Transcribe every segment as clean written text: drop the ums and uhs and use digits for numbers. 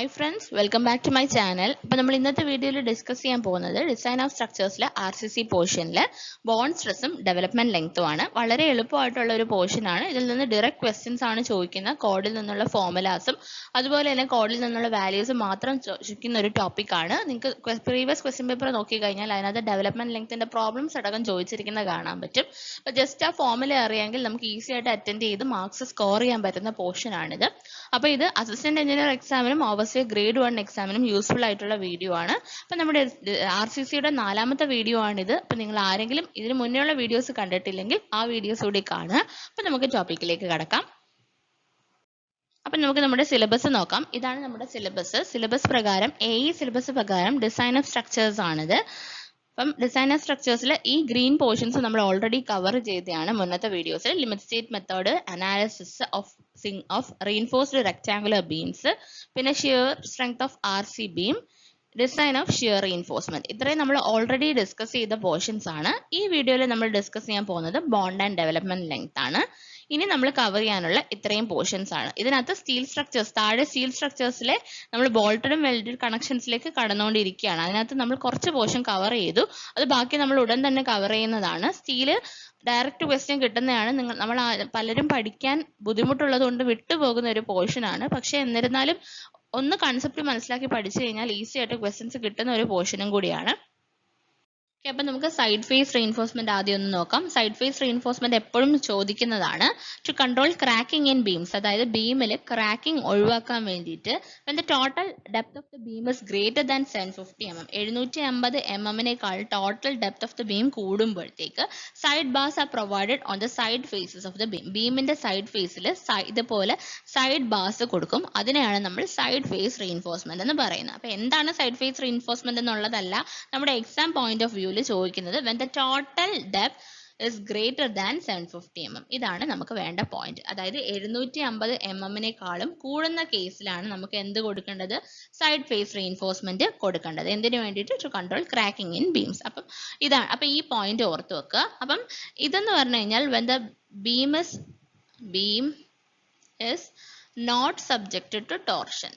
Hi friends, welcome back to my channel. അപ്പോൾ നമ്മൾ ഇന്നത്തെ വീഡിയോയിൽ ഡിസ്കസ് ചെയ്യാൻ പോകുന്നത് ഡിസൈൻ ഓഫ് സ്ട്രക്ചേഴ്സിലെ RCC പോർഷനിലെ ബോണ്ട് സ്ട്രെസ്സും ഡെവലപ്മെന്റ് ലെങ്ത്തും ആണ്. വളരെ എളുപ്പമായിട്ടുള്ള ഒരു പോർഷൻ ആണ്. ഇതിൽ നിന്ന് ഡയറക്റ്റ് ക്വസ്റ്റ്യൻസ് ആണ് ചോദിക്കുന്നത്. കോഡിൽ നിന്നുള്ള ഫോർമുലാസും അതുപോലെ തന്നെ കോഡിൽ നിന്നുള്ള വാല്യൂസും മാത്രം ചോദിക്കുന്ന ഒരു ടോപ്പിക് ആണ്. നിങ്ങൾക്ക് പ്രീവിയസ് ക്വസ്റ്റ്യൻ പേപ്പർ നോക്കി കഴിഞ്ഞാൽ അതിനകത്ത് ഡെവലപ്മെന്റ് ലെങ്ത്തിന്റെ പ്രോബ്ലംസ് അടക്കം ചോദിച്ചിരിക്കുന്നത് കാണാൻ പറ്റും. അപ്പോൾ ജസ്റ്റ് ആ ഫോർമുല അറിയാമെങ്കിൽ നമുക്ക് ഈസി ആയിട്ട് അറ്റൻഡ് ചെയ്ത് മാർക്സ് സ്കോർ ചെയ്യാൻ പറ്റുന്ന പോർഷൻ ആണിത്. അപ്പോൾ ഇത് അസിസ്റ്റന്റ് എഞ്ചിനീയർ എക്സാമിനും ഓവർസിയർ ഗ്രേഡ് 1 എക്സാമിനും യൂസ്ഫുൾ ആയിട്ടുള്ള വീഡിയോ ആണ്. അപ്പോൾ നമ്മുടെ RCCയുടെ 4ാമത്തെ വീഡിയോ ആണിത്. അപ്പോൾ നിങ്ങൾ ആരെങ്കിലും ഇതിന് മുന്നേയുള്ള വീഡിയോസ് കണ്ടിട്ടില്ലെങ്കിൽ ആ വീഡിയോസ് കൂടി കാണുക. അപ്പോൾ നമുക്ക് ടോപ്പിക്കിലേക്ക് കടക്കാം. അപ്പം നമുക്ക് നമ്മുടെ സിലബസ് നോക്കാം. ഇതാണ് നമ്മുടെ സിലബസ് പ്രകാരം സിലബസ് പ്രകാരം ഡിസൈൻ ഓഫ് സ്ട്രക്ചേഴ്സ് ആണിത്. അപ്പം ഡിസൈൻ ഓഫ് സ്ട്രക്ചേഴ്സിൽ ഈ ഗ്രീൻ പോർഷൻസ് നമ്മൾ ഓൾറെഡി കവർ ചെയ്തതാണ് മുന്നത്തെ വീഡിയോസിൽ. Limit state method, analysis of reinforced rectangular beams, പിന്നെ shear strength of RC beam, design of shear reinforcement. ഇത്രയും നമ്മൾ ഓൾറെഡി ഡിസ്കസ് ചെയ്ത പോർഷൻസ് ആണ്. ഈ വീഡിയോയിൽ നമ്മൾ ഡിസ്കസ് ചെയ്യാൻ പോകുന്നത് ബോണ്ട് ആൻഡ് ഡെവലപ്മെന്റ് ലെങ്ത് ആണ്. ഇനി നമ്മൾ കവർ ചെയ്യാനുള്ള ഇത്രയും പോർഷൻസ് ആണ്. ഇതിനകത്ത് സ്റ്റീൽ സ്ട്രക്ചേഴ്സ്, താഴെ സ്റ്റീൽ സ്ട്രക്ചേഴ്സിലെ നമ്മൾ ബോൾട്ടഡും വെൽഡഡ് കണക്ഷൻസിലേക്ക് കടന്നുകൊണ്ടിരിക്കുകയാണ്. അതിനകത്ത് നമ്മൾ കുറച്ച് പോർഷൻ കവർ ചെയ്തു. അത് ബാക്കി നമ്മൾ ഉടൻ തന്നെ കവർ ചെയ്യുന്നതാണ്. സ്റ്റീല് ഡയറക്റ്റ് ക്വസ്റ്റ്യൻ കിട്ടുന്നതാണ്. നമ്മൾ പലരും പഠിക്കാൻ ബുദ്ധിമുട്ടുള്ളത് കൊണ്ട് വിട്ടുപോകുന്ന ഒരു പോർഷൻ ആണ്. പക്ഷെ എന്നിരുന്നാലും ഒന്ന് കൺസെപ്റ്റ് മനസ്സിലാക്കി പഠിച്ചു കഴിഞ്ഞാൽ ഈസി ആയിട്ട് ക്വസ്റ്റ്യൻസ് കിട്ടുന്ന ഒരു പോർഷനും കൂടിയാണ്. അപ്പം നമുക്ക് സൈഡ് ഫേസ് റീൻഫോഴ്സ്മെന്റ് ആദ്യം ഒന്ന് നോക്കാം. സൈഡ് ഫേസ് റീൻഫോഴ്സ്മെന്റ് എപ്പോഴും ചോദിക്കുന്നതാണ്. To control cracking in beams, അതായത് ബീമിൽ ക്രാക്കിംഗ് ഒഴിവാക്കാൻ വേണ്ടിയിട്ട് when the total depth of the beam is greater than 750 mm, 750 mm-നേക്കാൾ total depth of the beam കൂടുമ്പോഴത്തേക്ക് side bars are provided on the side faces of the beam. ബീമിന്റെ side ഫേസിൽ ഇതുപോലെ side bars കൊടുക്കും. അതിനെയാണ് നമ്മൾ സൈഡ് ഫേസ് റീൻഫോഴ്സ്മെന്റ് എന്ന് പറയുന്നത്. അപ്പൊ എന്താണ് സൈഡ് ഫേസ് റീൻഫോഴ്സ്മെന്റ് എന്നുള്ളതല്ല നമ്മുടെ എക്സാം പോയിന്റ് ഓഫ് വ്യൂ ചോദിക്കുന്നത്. when the total depth is greater than 750 mm, ഇതാണ് നമുക്ക് വേണ്ട പോയിന്റ്. അതായത് 750 mm-നേക്കാളും കൂടുന്ന കേസിലാണ് നമുക്ക് എന്ത് കൊടുക്കേണ്ടത്? സൈഡ് ഫേസ് റീൻഫോഴ്സ്മെന്റ് കൊടുക്കേണ്ടത്. എന്തിനു വേണ്ടിയിട്ട്? To control cracking in beams. അപ്പം ഇതാണ്. അപ്പം ഈ പോയിന്റ് ഓർത്ത് വെക്കുക. അപ്പം ഇതെന്ന് പറഞ്ഞു കഴിഞ്ഞാൽ when the beam is not subjected to torsion,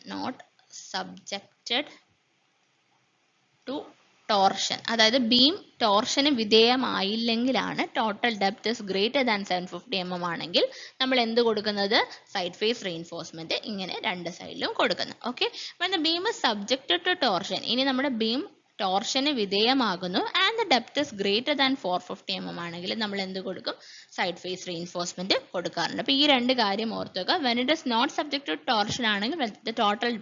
അതായത് ബീം ടോർഷന് വിധേയമായില്ലെങ്കിലാണ് total depth is greater than 750 mm ആണെങ്കിൽ നമ്മൾ എന്ത് കൊടുക്കുന്നത്? സൈഡ് ഫേസ് റീൻഫോഴ്സ്മെന്റ് ഇങ്ങനെ രണ്ട് സൈഡിലും കൊടുക്കുന്നത്. Okay, when the beam is subjected to torsion, ഇനി നമ്മുടെ ബീം ടോർഷന് വിധേയമാകുന്നു and the depth is greater than 450 mm ആണെങ്കിൽ നമ്മൾ എന്ത് കൊടുക്കും? സൈഡ് ഫേസ് റീൻഫോഴ്സ്മെന്റ് കൊടുക്കാറുണ്ട്. അപ്പോൾ ഈ രണ്ട് കാര്യം ഓർത്ത് വെക്കുക. when it is not subject to torsion ആണെങ്കിൽ the total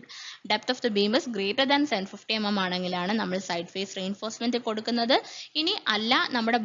depth of the beam is greater than 750 mm ആണെങ്കിലാണ് നമ്മൾ സൈഡ് ഫേസ് റീൻഫോഴ്സ്മെന്റ് കൊടുക്കുന്നത്. ഇനി അല്ല നമ്മുടെ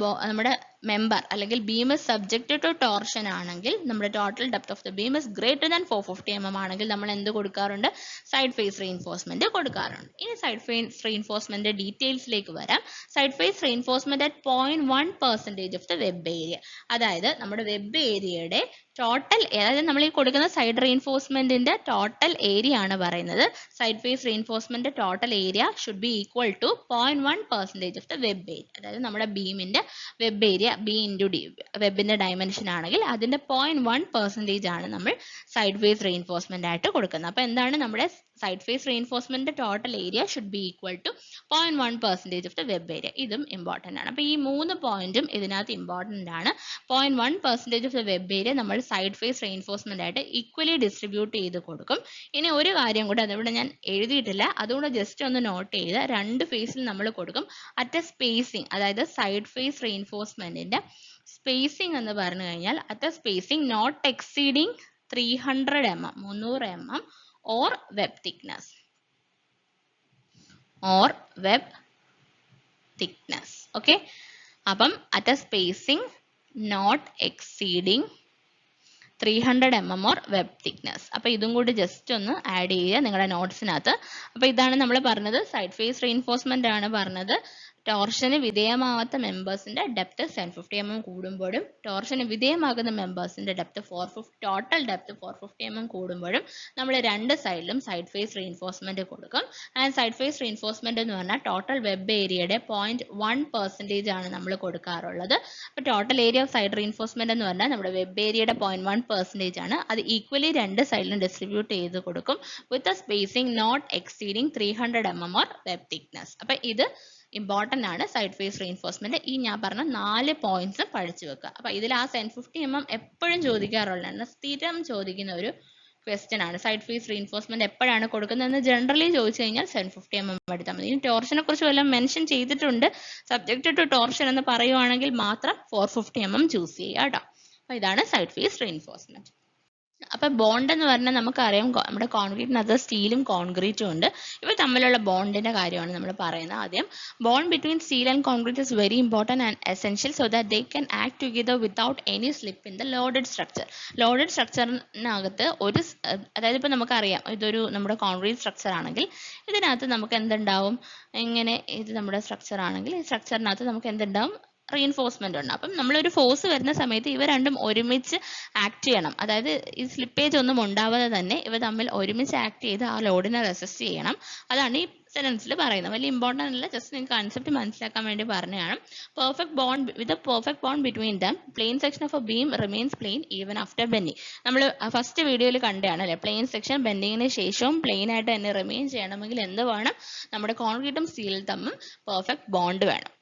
മെമ്പർ അല്ലെങ്കിൽ beam is subjected to torsion ആണെങ്കിൽ നമ്മുടെ total depth of the beam is greater than 450 mm ആണെങ്കിൽ നമ്മൾ എന്ത് കൊടുക്കാറുണ്ട്? സൈഡ് ഫേസ് റീൻഫോഴ്സ്മെന്റ് കൊടുക്കാറുണ്ട്. ഇനി സൈഡ് ഫേസ് റീൻഫോഴ്സ്മെന്റ് ഡീറ്റെയിൽസിലേക്ക് വരാം. Side face reinforcement at 0.1% of the web area, അതായത് നമ്മുടെ വെബ് ഏരിയയുടെ ടോട്ടൽ, അതായത് നമ്മൾ ഈ കൊടുക്കുന്ന സൈഡ് റീൻഫോഴ്സ്മെന്റിന്റെ ടോട്ടൽ ഏരിയ ആണ് പറയുന്നത്. Side face reinforcement total area should be equal to 0.1% of the web area. അതായത് നമ്മുടെ ബീമിന്റെ web area B into D, വെബിന്റെ ഡയമെൻഷൻ ആണെങ്കിൽ അതിന്റെ 0.1% ആണ് നമ്മൾ സൈഡ് ഫേസ് റീൻഫോഴ്സ്മെന്റ് ആയിട്ട് കൊടുക്കുന്നത്. അപ്പൊ എന്താണ് നമ്മുടെ side face reinforcement total area should be equal to 0.1% of the web area. ഇതും ഇമ്പോർട്ടന്റ് ആണ്. അപ്പൊ ഈ 3 പോയിന്റും ഇതിനകത്ത് ഇമ്പോർട്ടന്റ് ആണ്. 0.1% ഓഫ് ദ വെബ് ഏരിയ നമ്മൾ സൈഡ് ഫേസ് റീൻഫോഴ്സ്മെന്റ് ആയിട്ട് ഈക്വലി ഡിസ്ട്രിബ്യൂട്ട് ചെയ്ത് കൊടുക്കും. ഇനി ഒരു കാര്യം കൂടെ, അതിവിടെ ഞാൻ എഴുതിയിട്ടില്ല, അതുകൊണ്ട് ജസ്റ്റ് ഒന്ന് നോട്ട് ചെയ്ത്, രണ്ട് ഫേസിൽ നമ്മൾ കൊടുക്കും അറ്റ് എ സ്പേസിങ്, അതായത് സൈഡ് ഫേസ് റീൻഫോഴ്സ്മെന്റിന്റെ സ്പേസിംഗ് എന്ന് പറഞ്ഞു കഴിഞ്ഞാൽ at a spacing not exceeding 300 mm or web thickness. Okay, അപ്പം at a spacing not exceeding 300 mm or web thickness. അപ്പോൾ ഇതും കൂടി ജസ്റ്റ് ഒന്ന് ആഡ് ചെയ്യുക നിങ്ങളുടെ നോട്ട്സിനകത്ത്. അപ്പോൾ ഇതാണ് നമ്മൾ പറഞ്ഞത്, സൈഡ് ഫേസ് റീൻഫോഴ്സ്മെന്റ് ആണ് പറഞ്ഞത്. ടോർഷന് വിധേയമാവാത്ത മെമ്പേഴ്സിന്റെ ഡെപ്ത് 750 mm കൂടുമ്പോഴും ടോർഷന് വിധേയമാകുന്ന മെമ്പേഴ്സിന്റെ ഡെപ്ത് ടോട്ടൽ ഡെപ്ത് 450 mm കൂടുമ്പോഴും നമ്മൾ രണ്ട് സൈഡിലും സൈഡ് ഫേസ് റീഇൻഫോഴ്സ്മെന്റ് കൊടുക്കും. ആൻഡ് സൈഡ് ഫേസ് റീഇൻഫോഴ്സ്മെന്റ് എന്ന് പറഞ്ഞാൽ ടോട്ടൽ വെബ് ഏരിയയുടെ 0.1% ആണ് നമ്മൾ കൊടുക്കാറുള്ളത്. അപ്പോൾ total area of side reinforcement എന്ന് പറഞ്ഞാൽ നമ്മുടെ വെബ് ഏരിയയുടെ 0.1% ആണ്. അത് ഈക്വലി രണ്ട് സൈഡിലും ഡിസ്ട്രിബ്യൂട്ട് ചെയ്ത് കൊടുക്കും with a spacing not exceeding 300 mm or web thickness. അപ്പൊ ഇത് ഇമ്പോർട്ടന്റ് ആണ് സൈഡ് ഫേസ് റീഇൻഫോഴ്സ്മെന്റ്. ഈ ഞാൻ പറഞ്ഞ 4 പോയിന്റ്സ് പഠിച്ചു വെക്കുക. അപ്പൊ ഇതിൽ ആ 750 mm എപ്പോഴും ചോദിക്കാറുള്ളതാണ്, സ്ഥിരം ചോദിക്കുന്ന ഒരു ക്വസ്റ്റ്യൻ ആണ്. സൈഡ് ഫേസ് റീഇൻഫോഴ്സ്മെന്റ് എപ്പോഴാണ് കൊടുക്കുന്നതെന്ന് ജനറലി ചോദിച്ചു കഴിഞ്ഞാൽ 750 mm എടുത്താൽ മതി. ഇനി ടോർഷനെ കുറിച്ച് വല്ലതും മെൻഷൻ ചെയ്തിട്ടുണ്ട്, സബ്ജക്ട് ടു ടോർഷൻ എന്ന് പറയുവാണെങ്കിൽ മാത്രം 450 mm ചൂസ് ചെയ്യുക കേട്ടോ. അപ്പൊ ഇതാണ് സൈഡ് ഫേസ് റീഇൻഫോഴ്സ്മെന്റ്. അപ്പൊ ബോണ്ട് എന്ന് പറഞ്ഞാൽ നമുക്കറിയാം നമ്മുടെ കോൺക്രീറ്റിനകത്ത് സ്റ്റീലും കോൺക്രീറ്റും ഉണ്ട്. ഇവ തമ്മിലുള്ള ബോണ്ടിന്റെ കാര്യമാണ് നമ്മൾ പറയുന്നത്. ആദ്യം bond between steel and concrete is very important and essential so that they can act together without any slip in the loaded structure. Loaded സ്ട്രക്ചറിനകത്ത് അതായത് ഇപ്പൊ നമുക്കറിയാം ഇതൊരു നമ്മുടെ കോൺക്രീറ്റ് സ്ട്രക്ചർ ആണെങ്കിൽ ഇതിനകത്ത് നമുക്ക് എന്തുണ്ടാവും, ഇങ്ങനെ ഇത് നമ്മുടെ സ്ട്രക്ചർ ആണെങ്കിൽ ഈ സ്ട്രക്ചറിനകത്ത് നമുക്ക് എന്തുണ്ടാവും, റീഇൻഫോഴ്സ്മെന്റ് ഉണ്ട്. അപ്പം നമ്മളൊരു ഫോഴ്സ് വരുന്ന സമയത്ത് ഇവ രണ്ടും ഒരുമിച്ച് ആക്ട് ചെയ്യണം. അതായത് ഈ സ്ലിപ്പേജ് ഒന്നും ഉണ്ടാവാതെ തന്നെ ഇവ തമ്മിൽ ഒരുമിച്ച് ആക്ട് ചെയ്ത് ആ ലോഡിനെ റെസിസ്റ്റ് ചെയ്യണം. അതാണ് ഈ സെന്റൻസിൽ പറയുന്നത്. വലിയ ഇമ്പോർട്ടൻ്റ് അല്ല, ജസ്റ്റ് നിങ്ങൾക്ക് കൺസെപ്റ്റ് മനസ്സിലാക്കാൻ വേണ്ടി പറഞ്ഞതാണ്. With a perfect bond between them plane section of a beam remains plane even after bending. നമ്മൾ ഫസ്റ്റ് വീഡിയോയിൽ കണ്ടതാണ് അല്ലേ, പ്ലെയിൻ സെക്ഷൻ ബെൻഡിങ്ങിന് ശേഷവും പ്ലെയിൻ ആയിട്ട് തന്നെ റിമെയിൻ ചെയ്യണമെങ്കിൽ എന്ത് വേണം, നമ്മുടെ കോൺക്രീറ്റും സ്റ്റീലും തമ്മിൽ പെർഫെക്റ്റ് ബോണ്ട് വേണം.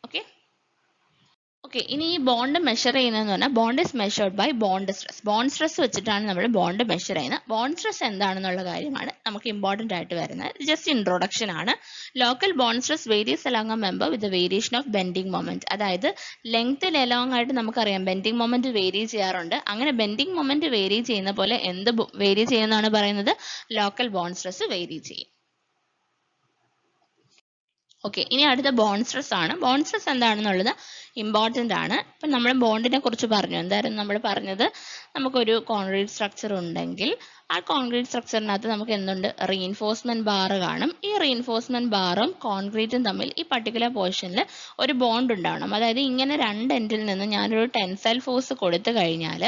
ഓക്കെ, ഇനി ഈ ബോണ്ട് മെഷർ ചെയ്യുന്നതെന്ന് പറഞ്ഞാൽ bond is measured by bond stress. Bond stress വെച്ചിട്ടാണ് നമ്മൾ ബോണ്ട് മെഷർ ചെയ്യുന്നത്. ബോണ്ട് സ്ട്രെസ് എന്താണെന്നുള്ള കാര്യമാണ് നമുക്ക് ഇമ്പോർട്ടൻ്റ് ആയിട്ട് വരുന്നത്. ജസ്റ്റ് ഇൻട്രൊഡക്ഷൻ ആണ്. Local bond stress varies along a member with variation of bending moment. അതായത് ലെങ്ത്തിൽ അലോങ് ആയിട്ട് നമുക്കറിയാം ബെൻഡിങ് മൊമെന്റ് വേരി ചെയ്യാറുണ്ട്. അങ്ങനെ ബെൻഡിങ് മൊമെന്റ് വേരി ചെയ്യുന്ന പോലെ എന്ത് വേരി ചെയ്യുന്നതാണ് പറയുന്നത്, ലോക്കൽ ബോണ്ട് സ്ട്രെസ് വേരി ചെയ്യും. ഓക്കെ, ഇനി അടുത്ത ബോണ്ട് സ്ട്രെസ് ആണ്. ബോണ്ട് സ്ട്രെസ് എന്താണെന്നുള്ളത് ഇമ്പോർട്ടൻ്റ് ആണ്. ഇപ്പം നമ്മൾ ബോണ്ടിനെ കുറിച്ച് പറഞ്ഞു. എന്തായിരുന്നു നമ്മൾ പറഞ്ഞത്, നമുക്കൊരു കോൺക്രീറ്റ് സ്ട്രക്ചർ ഉണ്ടെങ്കിൽ ആ കോൺക്രീറ്റ് സ്ട്രക്ചറിനകത്ത് നമുക്ക് എന്തുണ്ട്, റീഇൻഫോഴ്സ്മെന്റ് ബാർ കാണും. ഈ റീഇൻഫോഴ്സ്മെന്റ് ബാറും കോൺക്രീറ്റും തമ്മിൽ ഈ പർട്ടിക്കുലർ പോർഷനിൽ ഒരു ബോണ്ട് ഉണ്ടാവണം. അതായത് ഇങ്ങനെ രണ്ട് എൻഡിൽ നിന്ന് ഞാനൊരു ടെൻസൈൽ ഫോഴ്സ് കൊടുത്തു കഴിഞ്ഞാൽ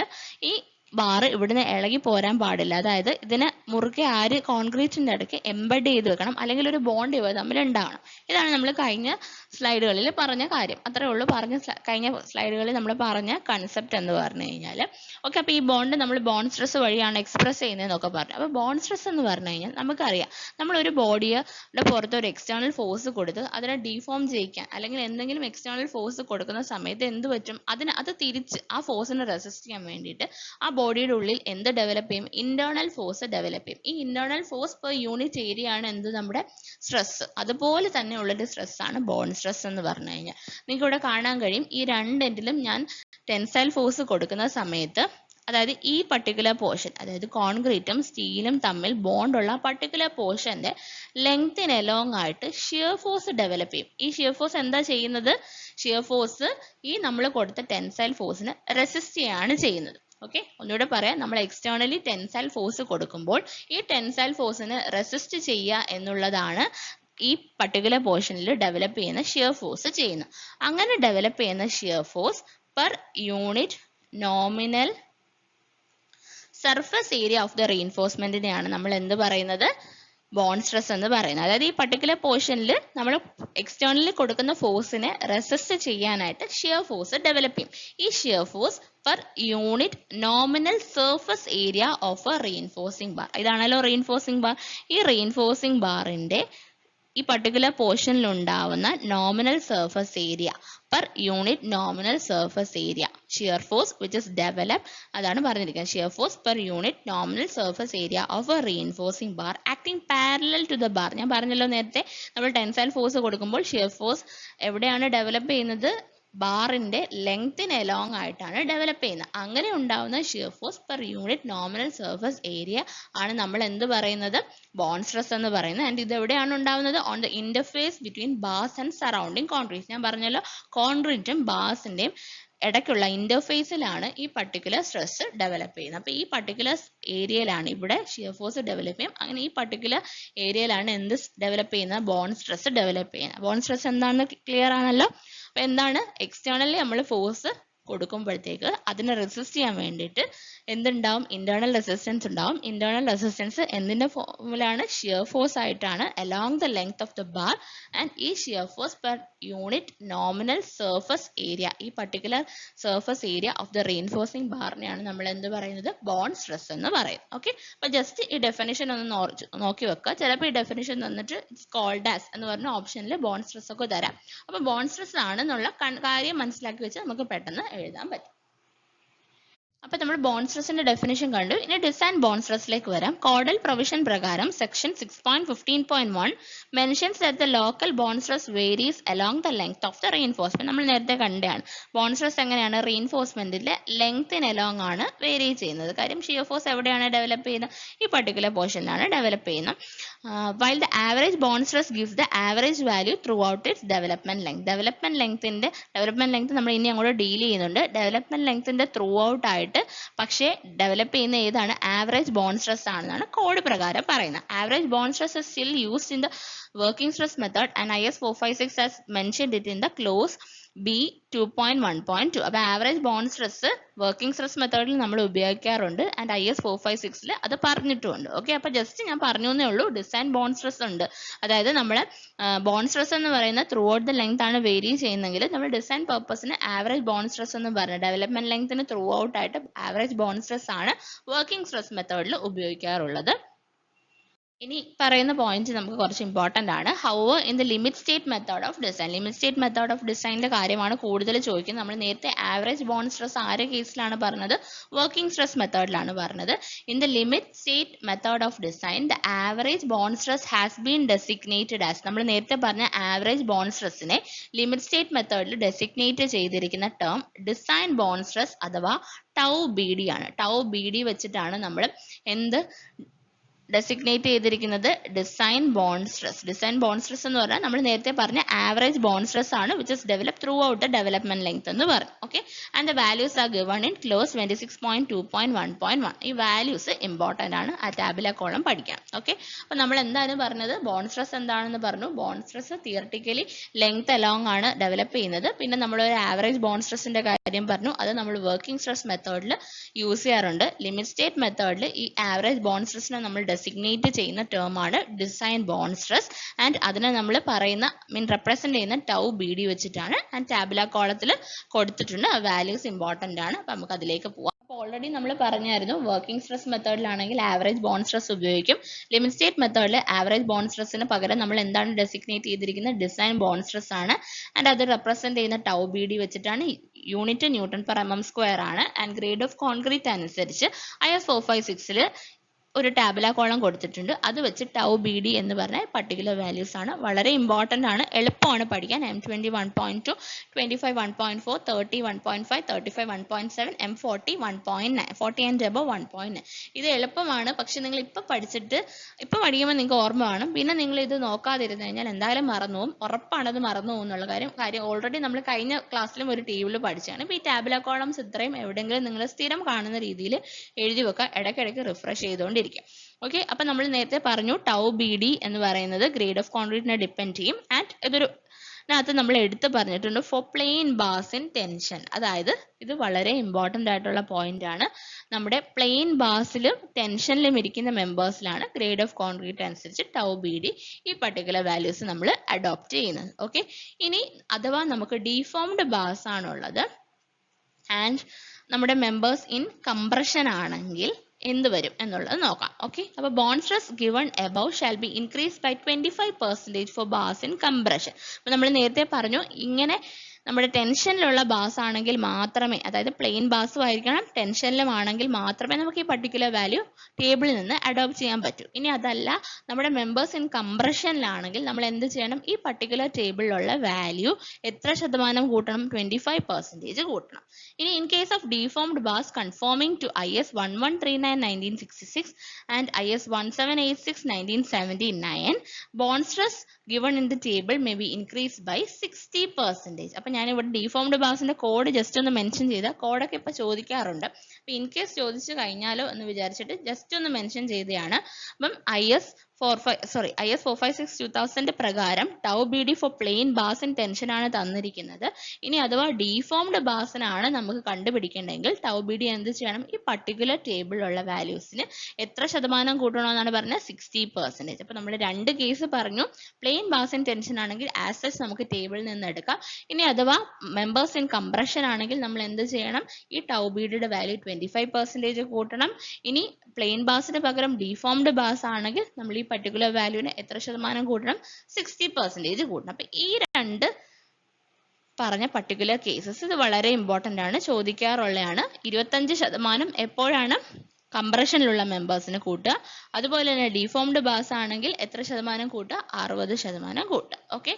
ഈ ബാർ ഇവിടുന്ന് ഇളകി പോരാൻ പാടില്ല. അതായത് ഇതിനെ മുറുകെ കോൺക്രീറ്റിന്റെ ഇടയ്ക്ക് എംബഡ് ചെയ്ത് വെക്കണം, അല്ലെങ്കിൽ ഒരു ബോണ്ട് ഇവ തമ്മിൽ ഉണ്ടാവണം. ഇതാണ് നമ്മൾ കഴിഞ്ഞ സ്ലൈഡുകളിൽ പറഞ്ഞ കാര്യം. അത്രേ ഉള്ളൂ. കഴിഞ്ഞ സ്ലൈഡുകളിൽ നമ്മൾ പറഞ്ഞ കൺസെപ്റ്റ് എന്ന് പറഞ്ഞു കഴിഞ്ഞാൽ ഓക്കെ. അപ്പോൾ ഈ ബോണ്ട് നമ്മൾ ബോണ്ട് സ്ട്രെസ് വഴിയാണ് എക്സ്പ്രസ് ചെയ്യുന്നതെന്നൊക്കെ പറഞ്ഞു. അപ്പോൾ ബോണ്ട് സ്ട്രെസ് എന്ന് പറഞ്ഞു കഴിഞ്ഞാൽ നമുക്കറിയാം, നമ്മളൊരു ബോഡിയുടെ പുറത്ത് ഒരു എക്സ്റ്റേണൽ ഫോഴ്സ് കൊടുത്ത് അതിനെ ഡീഫോം ചെയ്യിക്കാൻ അല്ലെങ്കിൽ എന്തെങ്കിലും എക്സ്റ്റേണൽ ഫോഴ്സ് കൊടുക്കുന്ന സമയത്ത് എന്ത് പറ്റും, അത് തിരിച്ച് ആ ഫോഴ്സിനെ റെസിസ്റ്റ് ചെയ്യാൻ വേണ്ടിയിട്ട് ആ ബോഡിയുടെ ഉള്ളിൽ എന്ത് ഡെവലപ്പ് ചെയ്യും, ഇന്റേണൽ ഫോഴ്സ് ഡെവലപ്പ് ചെയ്യും. ഈ internal force per unit area ആണ് എന്ത്, നമ്മുടെ സ്ട്രെസ്. അതുപോലെ തന്നെ ഉള്ളൊരു സ്ട്രെസ് ആണ് ബോണ്ട് സ്ട്രെസ് എന്ന് പറഞ്ഞു കഴിഞ്ഞാൽ. നിങ്ങൾക്ക് ഇവിടെ കാണാൻ കഴിയും, ഈ രണ്ട് എൻഡിലും ഞാൻ ടെൻസൈൽ ഫോഴ്സ് കൊടുക്കുന്ന സമയത്ത്, അതായത് ഈ പർട്ടിക്കുലർ പോർഷൻ, അതായത് കോൺക്രീറ്റും സ്റ്റീലും തമ്മിൽ ബോണ്ടുള്ള പർട്ടിക്കുലർ പോർഷന്റെ ലെങ്തിന് എലോങ് ആയിട്ട് ഷിയർ ഫോഴ്സ് ഡെവലപ്പ് ചെയ്യും. ഈ ഷിയർ ഫോഴ്സ് എന്താ ചെയ്യുന്നത്, ഷിയർ ഫോഴ്സ് ഈ നമ്മൾ കൊടുത്ത ടെൻസൈൽ ഫോഴ്സിനെ റെസിസ്റ്റ് ചെയ്യാണ് ചെയ്യുന്നത്. ഓക്കെ, ഒന്നുകൂടെ പറയാം, നമ്മൾ എക്സ്റ്റേണലി ടെൻസൈൽ ഫോഴ്സ് കൊടുക്കുമ്പോൾ ഈ ടെൻസൈൽ ഫോഴ്സിന് റെസിസ്റ്റ് ചെയ്യുക എന്നുള്ളതാണ് ഈ പർട്ടിക്കുലർ പോർഷനിൽ ഡെവലപ്പ് ചെയ്യുന്ന ഷിയർ ഫോഴ്സ് ചെയ്യുന്നത്. അങ്ങനെ ഡെവലപ്പ് ചെയ്യുന്ന shear force per unit nominal surface area of the റീഇൻഫോഴ്സ്മെന്റിനെയാണ് നമ്മൾ എന്ത് പറയുന്നത്, ബോണ്ട് സ്ട്രെസ് എന്ന് പറയുന്നത്. അതായത് ഈ പർട്ടിക്കുലർ പോർഷനിൽ നമ്മൾ എക്സ്റ്റേണലി കൊടുക്കുന്ന ഫോഴ്സിനെ റെസിസ്റ്റ് ചെയ്യാനായിട്ട് ഷിയർ ഫോഴ്സ് ഡെവലപ്പ് ചെയ്യും. ഈ shear force per unit nominal surface area of a reinforcing bar. ഇതാണല്ലോ റീഇൻഫോഴ്സിംഗ് ബാർ. ഈ റീഇൻഫോഴ്സിംഗ് ബാറിന്റെ ഈ പർട്ടിക്കുലർ പോർഷനിൽ ഉണ്ടാവുന്ന nominal surface area per unit nominal surface area shear force which is develop, അതാണ് പറഞ്ഞിരിക്കുന്നത്. Shear force per unit nominal surface area of a reinforcing bar acting parallel to the bar. ഞാൻ പറഞ്ഞല്ലോ നേരത്തെ, നമ്മൾ ടെൻസൈൽ ഫോഴ്സ് കൊടുക്കുമ്പോൾ shear force എവിടെയാണ് develop ചെയ്യുന്നത്, ബാറിന്റെ ലെങ്തിന് എലോങ് ആയിട്ടാണ് ഡെവലപ്പ് ചെയ്യുന്നത്. അങ്ങനെ ഉണ്ടാവുന്ന shear force per unit nominal surface area ആണ് നമ്മൾ എന്ത് പറയുന്നത്, ബോണ്ട് സ്ട്രെസ് എന്ന് പറയുന്നത്. ആൻഡ് ഇത് എവിടെയാണ് ഉണ്ടാവുന്നത്, on the interface between bars and surrounding concrete. ഞാൻ പറഞ്ഞല്ലോ, കോൺക്രീറ്റും ബാർസിന്റെയും ഇടയ്ക്കുള്ള ഇന്റർഫേസിലാണ് ഈ പർട്ടിക്കുലർ സ്ട്രെസ് ഡെവലപ്പ് ചെയ്യുന്നത്. അപ്പോൾ ഈ പർട്ടിക്കുലർ ഏരിയയിലാണ് ഇവിടെ ഷിയർ ഫോഴ്സ് ഡെവലപ്പ് ചെയ്യും. അങ്ങനെ ഈ പർട്ടിക്കുലർ ഏരിയയിലാണ് എന്ത് ഡെവലപ്പ് ചെയ്യുന്നത്? ബോണ്ട് സ്ട്രെസ് ഡെവലപ്പ് ചെയ്യുന്നത്. ബോണ്ട് സ്ട്രെസ് എന്താണെന്ന് ക്ലിയർ ആണല്ലോ. അപ്പോൾ എന്താണ്? എക്സ്റ്റേണലി നമ്മൾ ഫോഴ്സ് കൊടുക്കുമ്പോഴത്തേക്ക് അതിനെ റെസിസ്റ്റ് ചെയ്യാൻ വേണ്ടിയിട്ട് എന്തുണ്ടാവും? ഇന്റേണൽ റെസിസ്റ്റൻസ് ഉണ്ടാവും. ഇന്റേണൽ റെസിസ്റ്റൻസ് എന്തിന്റെ ഫോമിലാണ്? ഷിയർ ഫോഴ്സ് ആയിട്ടാണ് along the length of the bar. And ഈ shear force per unit nominal surface area, ഈ particular surface area of the reinforcing ബാറിനെയാണ് നമ്മൾ എന്ത് പറയുന്നത്? ബോണ്ട് സ്ട്രെസ് എന്ന് പറയും. ഓക്കെ, അപ്പൊ ജസ്റ്റ് ഈ ഡെഫിനിഷൻ ഒന്ന് നോക്കി വെക്കുക. ചിലപ്പോൾ ഈ ഡെഫിനിഷൻ തന്നിട്ട് ഇറ്റ്സ് കോൾഡ് ആസ് എന്ന് പറഞ്ഞ ഓപ്ഷനിൽ ബോണ്ട് സ്ട്രെസ് ഒക്കെ തരാം. അപ്പൊ ബോണ്ട് സ്ട്രെസ് ആണെന്നുള്ള കാര്യം മനസ്സിലാക്കി വെച്ച് നമുക്ക് പെട്ടെന്ന് എഴുതാൻ പറ്റും. അപ്പോൾ നമ്മൾ ബോണ്ട് സ്ട്രെസിന്റെ ഡെഫിനിഷൻ കണ്ടു. ഇനി ഡിസൈൻ ബോണ്ട് സ്ട്രെസ്സിലേക്ക് വരാം. കോഡൽ പ്രൊവിഷൻ പ്രകാരം section 6.15.1 mentions that the local bond stress varies along the length of the reinforcement. നമ്മൾ നേരത്തെ കണ്ടാണ് ബോണ്ട് സ്ട്രെസ് എങ്ങനെയാണ് റീൻഫോഴ്സ്മെന്റിലെ ലെങ്ത്തിന് അലോങ് ആണ് വേരി ചെയ്യുന്നത്. കാര്യം ഷിയർ ഫോഴ്സ് എവിടെയാണ് ഡെവലപ്പ് ചെയ്യുന്നത്? ഈ പർട്ടിക്കുലർ പോർഷനിലാണ് ഡെവലപ്പ് ചെയ്യുന്നത്. while the average bond stress gives the average value throughout its development length. development length നമ്മൾ ഇനി അങ്ങോട്ട് ഡീൽ ചെയ്യുന്നുണ്ട്. development lengthന്റെ ത്രൂ ഔട്ട് ആയിട്ട് പക്ഷേ ഡെവലപ്പ് ചെയ്യുന്ന ഏതാണ്? ആവറേജ് ബോണ്ട് സ്ട്രെസ് ആണെന്നാണ് കോഡ് പ്രകാരം പറയുന്നത്. Average bond stress is still used in the working stress method and IS 456 has mentioned it in the clause B 2.1.2. അപ്പോൾ average bond stress working stress മെത്തേഡിൽ നമ്മൾ ഉപയോഗിക്കാറുണ്ട് ആൻഡ് IS 456 അത് പറഞ്ഞിട്ടുമുണ്ട്. Okay, അപ്പോൾ just ഞാൻ പറഞ്ഞു എന്നേ ഉള്ളൂ. ഡിസൈൻ ബോണ്ട് സ്ട്രെസ് ഉണ്ട്, അതായത് നമ്മൾ ബോണ്ട് സ്ട്രെസ് എന്ന് പറയുന്നത് ത്രൂ ഔട്ട് ദ ലെങ്ത് ആണ് വേരി ചെയ്യുന്നെങ്കിൽ നമ്മൾ ഡിസൈൻ പർപ്പസിന് ആവറേജ് ബോണ്ട് സ്ട്രെസ് എന്ന് പറഞ്ഞ ഡെവലപ്മെന്റ് ലെങ്ത്തിന് ത്രൂ ഔട്ട് ആയിട്ട് ആവറേജ് ബോണ്ട് സ്ട്രെസ് ആണ് വർക്കിംഗ് സ്ട്രെസ് മെത്തേഡിൽ ഉപയോഗിക്കാറുള്ളത്. ഇനി പറയുന്ന പോയിന്റ് നമുക്ക് കുറച്ച് ഇമ്പോർട്ടന്റ് ആണ്. However in the limit state method of design. Limit state method of ഡിസൈനിന്റെ കാര്യമാണ് കൂടുതൽ ചോദിക്കുന്നത്. നമ്മൾ നേരത്തെ ആവറേജ് ബോണ്ട് സ്ട്രെസ് ആരുടെ കേസിലാണ് പറഞ്ഞത്? വർക്കിംഗ് സ്ട്രെസ് മെത്തേഡിലാണ് പറഞ്ഞത്. In the limit state method of design the average bond stress has been designated as. നമ്മൾ നേരത്തെ പറഞ്ഞ ആവറേജ് ബോണ്ട് സ്ട്രെസ്സിനെ ലിമിറ്റ് സ്റ്റേറ്റ് മെത്തേഡിൽ ഡെസിഗ്നേറ്റ് ചെയ്തിരിക്കുന്ന ടേം ഡിസൈൻ ബോണ്ട് സ്ട്രെസ് അഥവാ ടൗ ബി ഡി ആണ്. ടൗ ബി ഡി വെച്ചിട്ടാണ് നമ്മൾ എന്ത് ഡെസിഗ്നേറ്റ് ചെയ്തിരിക്കുന്നത്? Design bond stress. Design bond stress എന്ന് പറഞ്ഞാൽ നമ്മൾ നേരത്തെ പറഞ്ഞ ആവറേജ് ബോണ്ട് സ്ട്രെസ് ആണ് which is develop through out the development length എന്ന് പറഞ്ഞു. Okay, and the values are given in close 26.2.1.1. ഈ വാല്യൂസ് ഇമ്പോർട്ടന്റ് ആണ്, ആ ടാബിലെ കോളം പഠിക്കണം. ഓക്കെ, അപ്പോൾ നമ്മൾ എന്താണ് പറഞ്ഞത്? ബോണ്ട് സ്ട്രെസ് എന്താണെന്ന് പറഞ്ഞു. Bond stress theoretically length along ആണ് ഡെവലപ്പ് ചെയ്യുന്നത്. പിന്നെ നമ്മൾ ഒരു ആവറേജ് ബോണ്ട് സ്ട്രെസിന്റെ കാര്യം പറഞ്ഞു, അത് നമ്മൾ വർക്കിംഗ് സ്ട്രെസ് മെത്തേഡിൽ യൂസ് ചെയ്യാറുണ്ട്. ലിമിറ്റ് സ്റ്റേറ്റ് മെത്തേഡിൽ ഈ ആവറേജ് ബോണ്ട് സ്ട്രെസിനെ നമ്മൾ ഡെസിഗ്നേറ്റ് ചെയ്യുന്ന ടേം ആണ് ഡിസൈൻ ബോണ്ട് സ്ട്രെസ്. ആൻഡ് അതിനെ നമ്മൾ പറയുന്ന റെപ്രസെന്റ് ചെയ്യുന്ന ടൗ ബി ഡി വെച്ചിട്ടാണ്. ആൻഡ് ടാബുല കോളത്തിൽ കൊടുത്തിട്ടുണ്ട്. വാല്യൂസ് ഇമ്പോർട്ടന്റ് ആണ്. അപ്പൊ നമുക്ക് അതിലേക്ക് പോവാം. അപ്പോൾ ഓൾറെഡി നമ്മൾ പറഞ്ഞായിരുന്നു വർക്കിംഗ് സ്ട്രെസ് മെത്തേഡിലാണെങ്കിൽ ആവറേജ് ബോണ്ട് സ്ട്രെസ് ഉപയോഗിക്കും. ലിമിറ്റ് സ്റ്റേറ്റ് മെത്തേഡിൽ ആവറേജ് ബോണ്ട് സ്ട്രെസ്സിന് പകരം നമ്മൾ എന്താണ് ഡെസിഗ്നേറ്റ് ചെയ്തിരിക്കുന്നത്? ഡിസൈൻ ബോണ്ട് സ്ട്രെസ് ആണ്. ആൻഡ് അത് റെപ്രസെന്റ് ചെയ്യുന്ന ടൗ ബി ഡി വെച്ചിട്ടാണ്. Unit newton per mm square ആണ്. ആൻഡ് ഗ്രേഡ് ഓഫ് കോൺക്രീറ്റ് അനുസരിച്ച് IS 456 ഒരു ടാബുല കോളം കൊടുത്തിട്ടുണ്ട്. അത് വെച്ച് ടൗ ബി ഡി എന്ന് പറഞ്ഞ പർട്ടിക്കുലർ വാല്യൂസ് ആണ്. വളരെ ഇമ്പോർട്ടന്റ് ആണ്, എളുപ്പമാണ് പഠിക്കാൻ. M20 1.2, 25 1.4, 30 1.5, 35 1.7, M40 1.9, 40 and above 1.9. ഇത് എളുപ്പമാണ്. പക്ഷെ നിങ്ങൾ ഇപ്പൊ പഠിക്കുമ്പോൾ നിങ്ങൾക്ക് ഓർമ്മ വേണം. പിന്നെ നിങ്ങൾ ഇത് നോക്കാതിരുന്നു കഴിഞ്ഞാൽ എന്തായാലും മറന്നു പോകും. ഉറപ്പാണത് മറന്നു പോകും എന്നുള്ള കാര്യം ഓൾറെഡി നമ്മൾ കഴിഞ്ഞ ക്ലാസ്സിലും ഒരു ടേബിൾ പഠിച്ചാണ്. ഇപ്പൊ ഈ ടാബുല കോളംസ് ഇത്രയും എവിടെയെങ്കിലും നിങ്ങൾ സ്ഥിരം കാണുന്ന രീതിയിൽ എഴുതി വെക്കുക. ഇടയ്ക്കിടയ്ക്ക് റിഫ്രഷ് ചെയ്തുകൊണ്ടിരിക്കും. ഓക്കെ, അപ്പൊ നമ്മൾ നേരത്തെ പറഞ്ഞു ടൗ ബി ഡി എന്ന് പറയുന്നത് ഗ്രേഡ് ഓഫ് കോൺക്രീറ്റിനെ ഡിപ്പെൻഡ് ചെയ്യും. ആൻഡ് ഇതൊരു നമ്മൾ എടുത്ത് പറഞ്ഞിട്ടുണ്ട് for plain bars in tension. അതായത് ഇത് വളരെ ഇമ്പോർട്ടന്റ് ആയിട്ടുള്ള പോയിന്റ് ആണ്. നമ്മുടെ പ്ലെയിൻ ബാർസിലും ടെൻഷനിലും ഇരിക്കുന്ന മെമ്പേഴ്സിലാണ് ഗ്രേഡ് ഓഫ് കോൺക്രീറ്റ് അനുസരിച്ച് ടൗ ബി ഡി ഈ പർട്ടിക്കുലർ വാല്യൂസ് നമ്മൾ അഡോപ്റ്റ് ചെയ്യുന്നത്. ഓക്കെ, ഇനി അഥവാ നമുക്ക് ഡീഫോംഡ് ബാർസ് ആണുള്ളത് ആൻഡ് നമ്മുടെ മെമ്പേഴ്സ് ഇൻ കംപ്രഷൻ ആണെങ്കിൽ എന്ത് വരും എന്നുള്ളത് നോക്കാം. ഓക്കെ, അപ്പോൾ bond stress given above shall be increase by 25% for bars in compression. അപ്പോൾ നമ്മൾ നേരത്തെ പറഞ്ഞു ഇങ്ങനെ നമ്മുടെ ടെൻഷനിലുള്ള ബാസ് ആണെങ്കിൽ മാത്രമേ, അതായത് പ്ലെയിൻ ബാസും ആയിരിക്കണം ടെൻഷനിലും ആണെങ്കിൽ മാത്രമേ നമുക്ക് ഈ പർട്ടിക്കുലർ വാല്യൂ ടേബിളിൽ നിന്ന് അഡോപ്റ്റ് ചെയ്യാൻ പറ്റൂ. ഇനി അതല്ല നമ്മുടെ മെമ്പേഴ്സ് ഇൻ കംപ്രഷനിലാണെങ്കിൽ നമ്മൾ എന്ത് ചെയ്യണം? ഈ പർട്ടിക്കുലർ ടേബിളിലുള്ള വാല്യൂ എത്ര ശതമാനം കൂട്ടണം? 25% കൂട്ടണം. ഇനി in case of deformed bars conforming to IS 1139 1966 and IS 1786 1979 bond stress given in the table may be increased by 60%. അപ്പൊ ഞാൻ ഇവിടെ ഡിഫോംഡ് ബാസിന്റെ കോഡ് ജസ്റ്റ് ഒന്ന് മെൻഷൻ ചെയ്ത കോഡൊക്കെ ഇപ്പൊ ചോദിക്കാറുണ്ട്. അപ്പൊ ഇൻ കേസ് ചോദിച്ചു കഴിഞ്ഞാലോ എന്ന് വിചാരിച്ചിട്ട് ജസ്റ്റ് ഒന്ന് മെൻഷൻ ചെയ്തതാണ്. അപ്പം IS 456/2000 പ്രകാരം tau BD for plain bars in tension ആണ് തന്നിരിക്കുന്നത്. ഇനി അഥവാ ഡിഫോംഡ് ബാസിനാണ് നമുക്ക് കണ്ടുപിടിക്കേണ്ടതെങ്കിൽ ടൗ BD എന്ത് ചെയ്യണം? ഈ പർട്ടിക്കുലർ ടേബിളിലുള്ള വാല്യൂസിന് എത്ര ശതമാനം കൂട്ടണമെന്നാണ് പറഞ്ഞത്? 60%. അപ്പൊ നമ്മൾ രണ്ട് കേസ് പറഞ്ഞു. പ്ലെയിൻ ബാസ് ഇൻ ടെൻഷൻ ആണെങ്കിൽ ആസ് സച്ച് നമുക്ക് ടേബിളിൽ നിന്ന് എടുക്കാം. ഇനി അഥവാ മെമ്പേഴ്സ് ഇൻ കംപ്രഷൻ ആണെങ്കിൽ നമ്മൾ എന്ത് ചെയ്യണം? ഈ ടൗ BDയുടെ വാല്യൂ 25% കൂട്ടണം. ഇനി പ്ലെയിൻ ബാസിന് പകരം ഡിഫോംഡ് ബാസ് ആണെങ്കിൽ നമ്മൾ ഈ പർട്ടിക്കുലർ വാല്യൂവിന് എത്ര ശതമാനം കൂട്ടണം? 60% കൂട്ടണം. അപ്പൊ ഈ രണ്ട് പറഞ്ഞ പർട്ടിക്കുലർ കേസസ് ഇത് വളരെ ഇമ്പോർട്ടന്റ് ആണ്, ചോദിക്കാറുള്ളതാണ്. 25% എപ്പോഴാണ്? കംപ്രഷനിലുള്ള മെമ്പേഴ്സിന് കൂട്ടുക. അതുപോലെ തന്നെ ഡിഫോംഡ് ബാസ് ആണെങ്കിൽ എത്ര ശതമാനം കൂട്ടുക? 60% കൂട്ടുക. ഓക്കെ,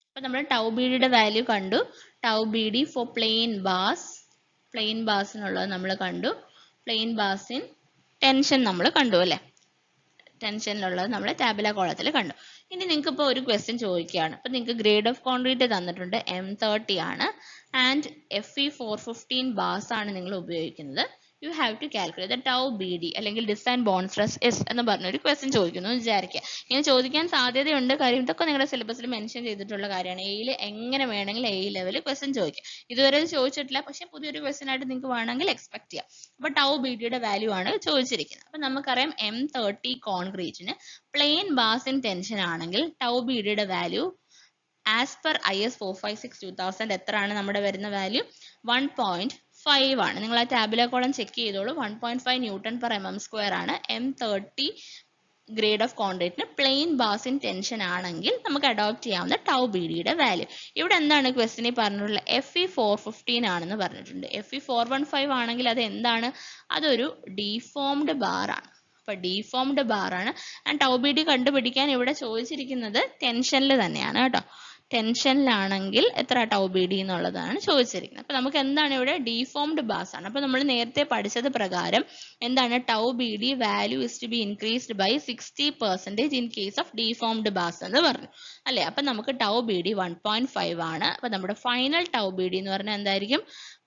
അപ്പൊ നമ്മൾ ടൗ BDയുടെ വാല്യൂ കണ്ടു. ടൗ BD ഫോർ പ്ലെയിൻ ബാസിനുള്ളത് നമ്മൾ കണ്ടു. പ്ലെയിൻ ബാസ് ഇൻ ടെൻഷൻ നമ്മൾ കണ്ടു അല്ലെ? ടെൻഷനിലുള്ളത് നമ്മൾ ടാബുലാർ കോളത്തിൽ കണ്ടു. ഇനി നിങ്ങൾക്ക് ഇപ്പോൾ ഒരു ക്വസ്റ്റ്യൻ ചോദിക്കുകയാണ്. അപ്പൊ നിങ്ങൾക്ക് ഗ്രേഡ് ഓഫ് കോൺക്രീറ്റ് തന്നിട്ടുണ്ട്, M30 ആണ് ആൻഡ് FE 415 ബാസ് ആണ് നിങ്ങൾ ഉപയോഗിക്കുന്നത്. You have to calculate the tau BD അല്ലെങ്കിൽ ഡിസൈൻ ബോണ്ട് സ്ട്രെസ് എസ് എന്ന് പറഞ്ഞൊരു ക്വസ്റ്റ്യൻ ചോദിക്കുന്നു വിചാരിക്കുക. ഇങ്ങനെ ചോദിക്കാൻ സാധ്യതയുണ്ട്, കാര്യം ഇതൊക്കെ നിങ്ങളുടെ സിലബസിൽ മെൻഷൻ ചെയ്തിട്ടുള്ള കാര്യമാണ്. എയിൽ എങ്ങനെ വേണമെങ്കിൽ A ലെവലിൽ ക്വസ്റ്റ്യൻ ചോദിക്കാം. ഇതുവരെ ചോദിച്ചിട്ടില്ല, പക്ഷെ പുതിയൊരു ക്വസ്റ്റ്യൻ ആയിട്ട് നിങ്ങൾക്ക് വേണമെങ്കിൽ എക്സ്പെക്ട് ചെയ്യാം. അപ്പൊ ടൗ BDയുടെ വാല്യൂ ആണ് ചോദിച്ചിരിക്കുന്നത്. അപ്പൊ നമുക്കറിയാം M30 കോൺക്രീറ്റിന് പ്ലെയിൻ ബാസ് ഇൻ ടെൻഷൻ ആണെങ്കിൽ ടൗ BDയുടെ വാല്യൂ ആസ് പെർ IS 456/2000 എത്രയാണ് നമ്മുടെ വരുന്ന വാല്യൂ? 1.5 ആണ്. നിങ്ങൾ ആ ടാബുലാർ കോളം ചെക്ക് ചെയ്തോളൂ. 1.5 Nm/mm² ആണ് M30 ഗ്രേഡ് ഓഫ് കോൺക്രീറ്റിന് പ്ലെയിൻ ബാസ് ഇൻ ടെൻഷൻ ആണെങ്കിൽ നമുക്ക് അഡോപ്റ്റ് ചെയ്യാവുന്ന ടൗ BDയുടെ വാല്യൂ. ഇവിടെ എന്താണ് ക്വസ്റ്റിനിൽ പറഞ്ഞിട്ടുള്ളത്? FE 415 ആണെന്ന് പറഞ്ഞിട്ടുണ്ട്. FE 415 ആണെങ്കിൽ അത് എന്താണ്? അതൊരു ഡിഫോംഡ് ബാർ ആണ്. അപ്പൊ ഡിഫോംഡ് ബാർ ആണ്. ആൻഡ് ടൗ BD കണ്ടുപിടിക്കാൻ ഇവിടെ ചോദിച്ചിരിക്കുന്നത് ടെൻഷനിൽ തന്നെയാണ് കേട്ടോ. ടെൻഷനിലാണെങ്കിൽ എത്ര ടൗ BD എന്നുള്ളതാണ് ചോദിച്ചിരിക്കുന്നത്. അപ്പൊ നമുക്ക് എന്താണ് ഇവിടെ? ഡിഫോംഡ് ബാസ് ആണ്. അപ്പൊ നമ്മൾ നേരത്തെ പഠിച്ചത് പ്രകാരം എന്താണ്? Tau BD value is to be increased by 60% in case of deformed bars എന്ന് പറഞ്ഞു അല്ലെ? അപ്പൊ നമുക്ക് ടൗ BD 1.5 ആണ്. അപ്പൊ നമ്മുടെ ഫൈനൽ ടൗ BD എന്ന് പറഞ്ഞാൽ എന്തായിരിക്കും?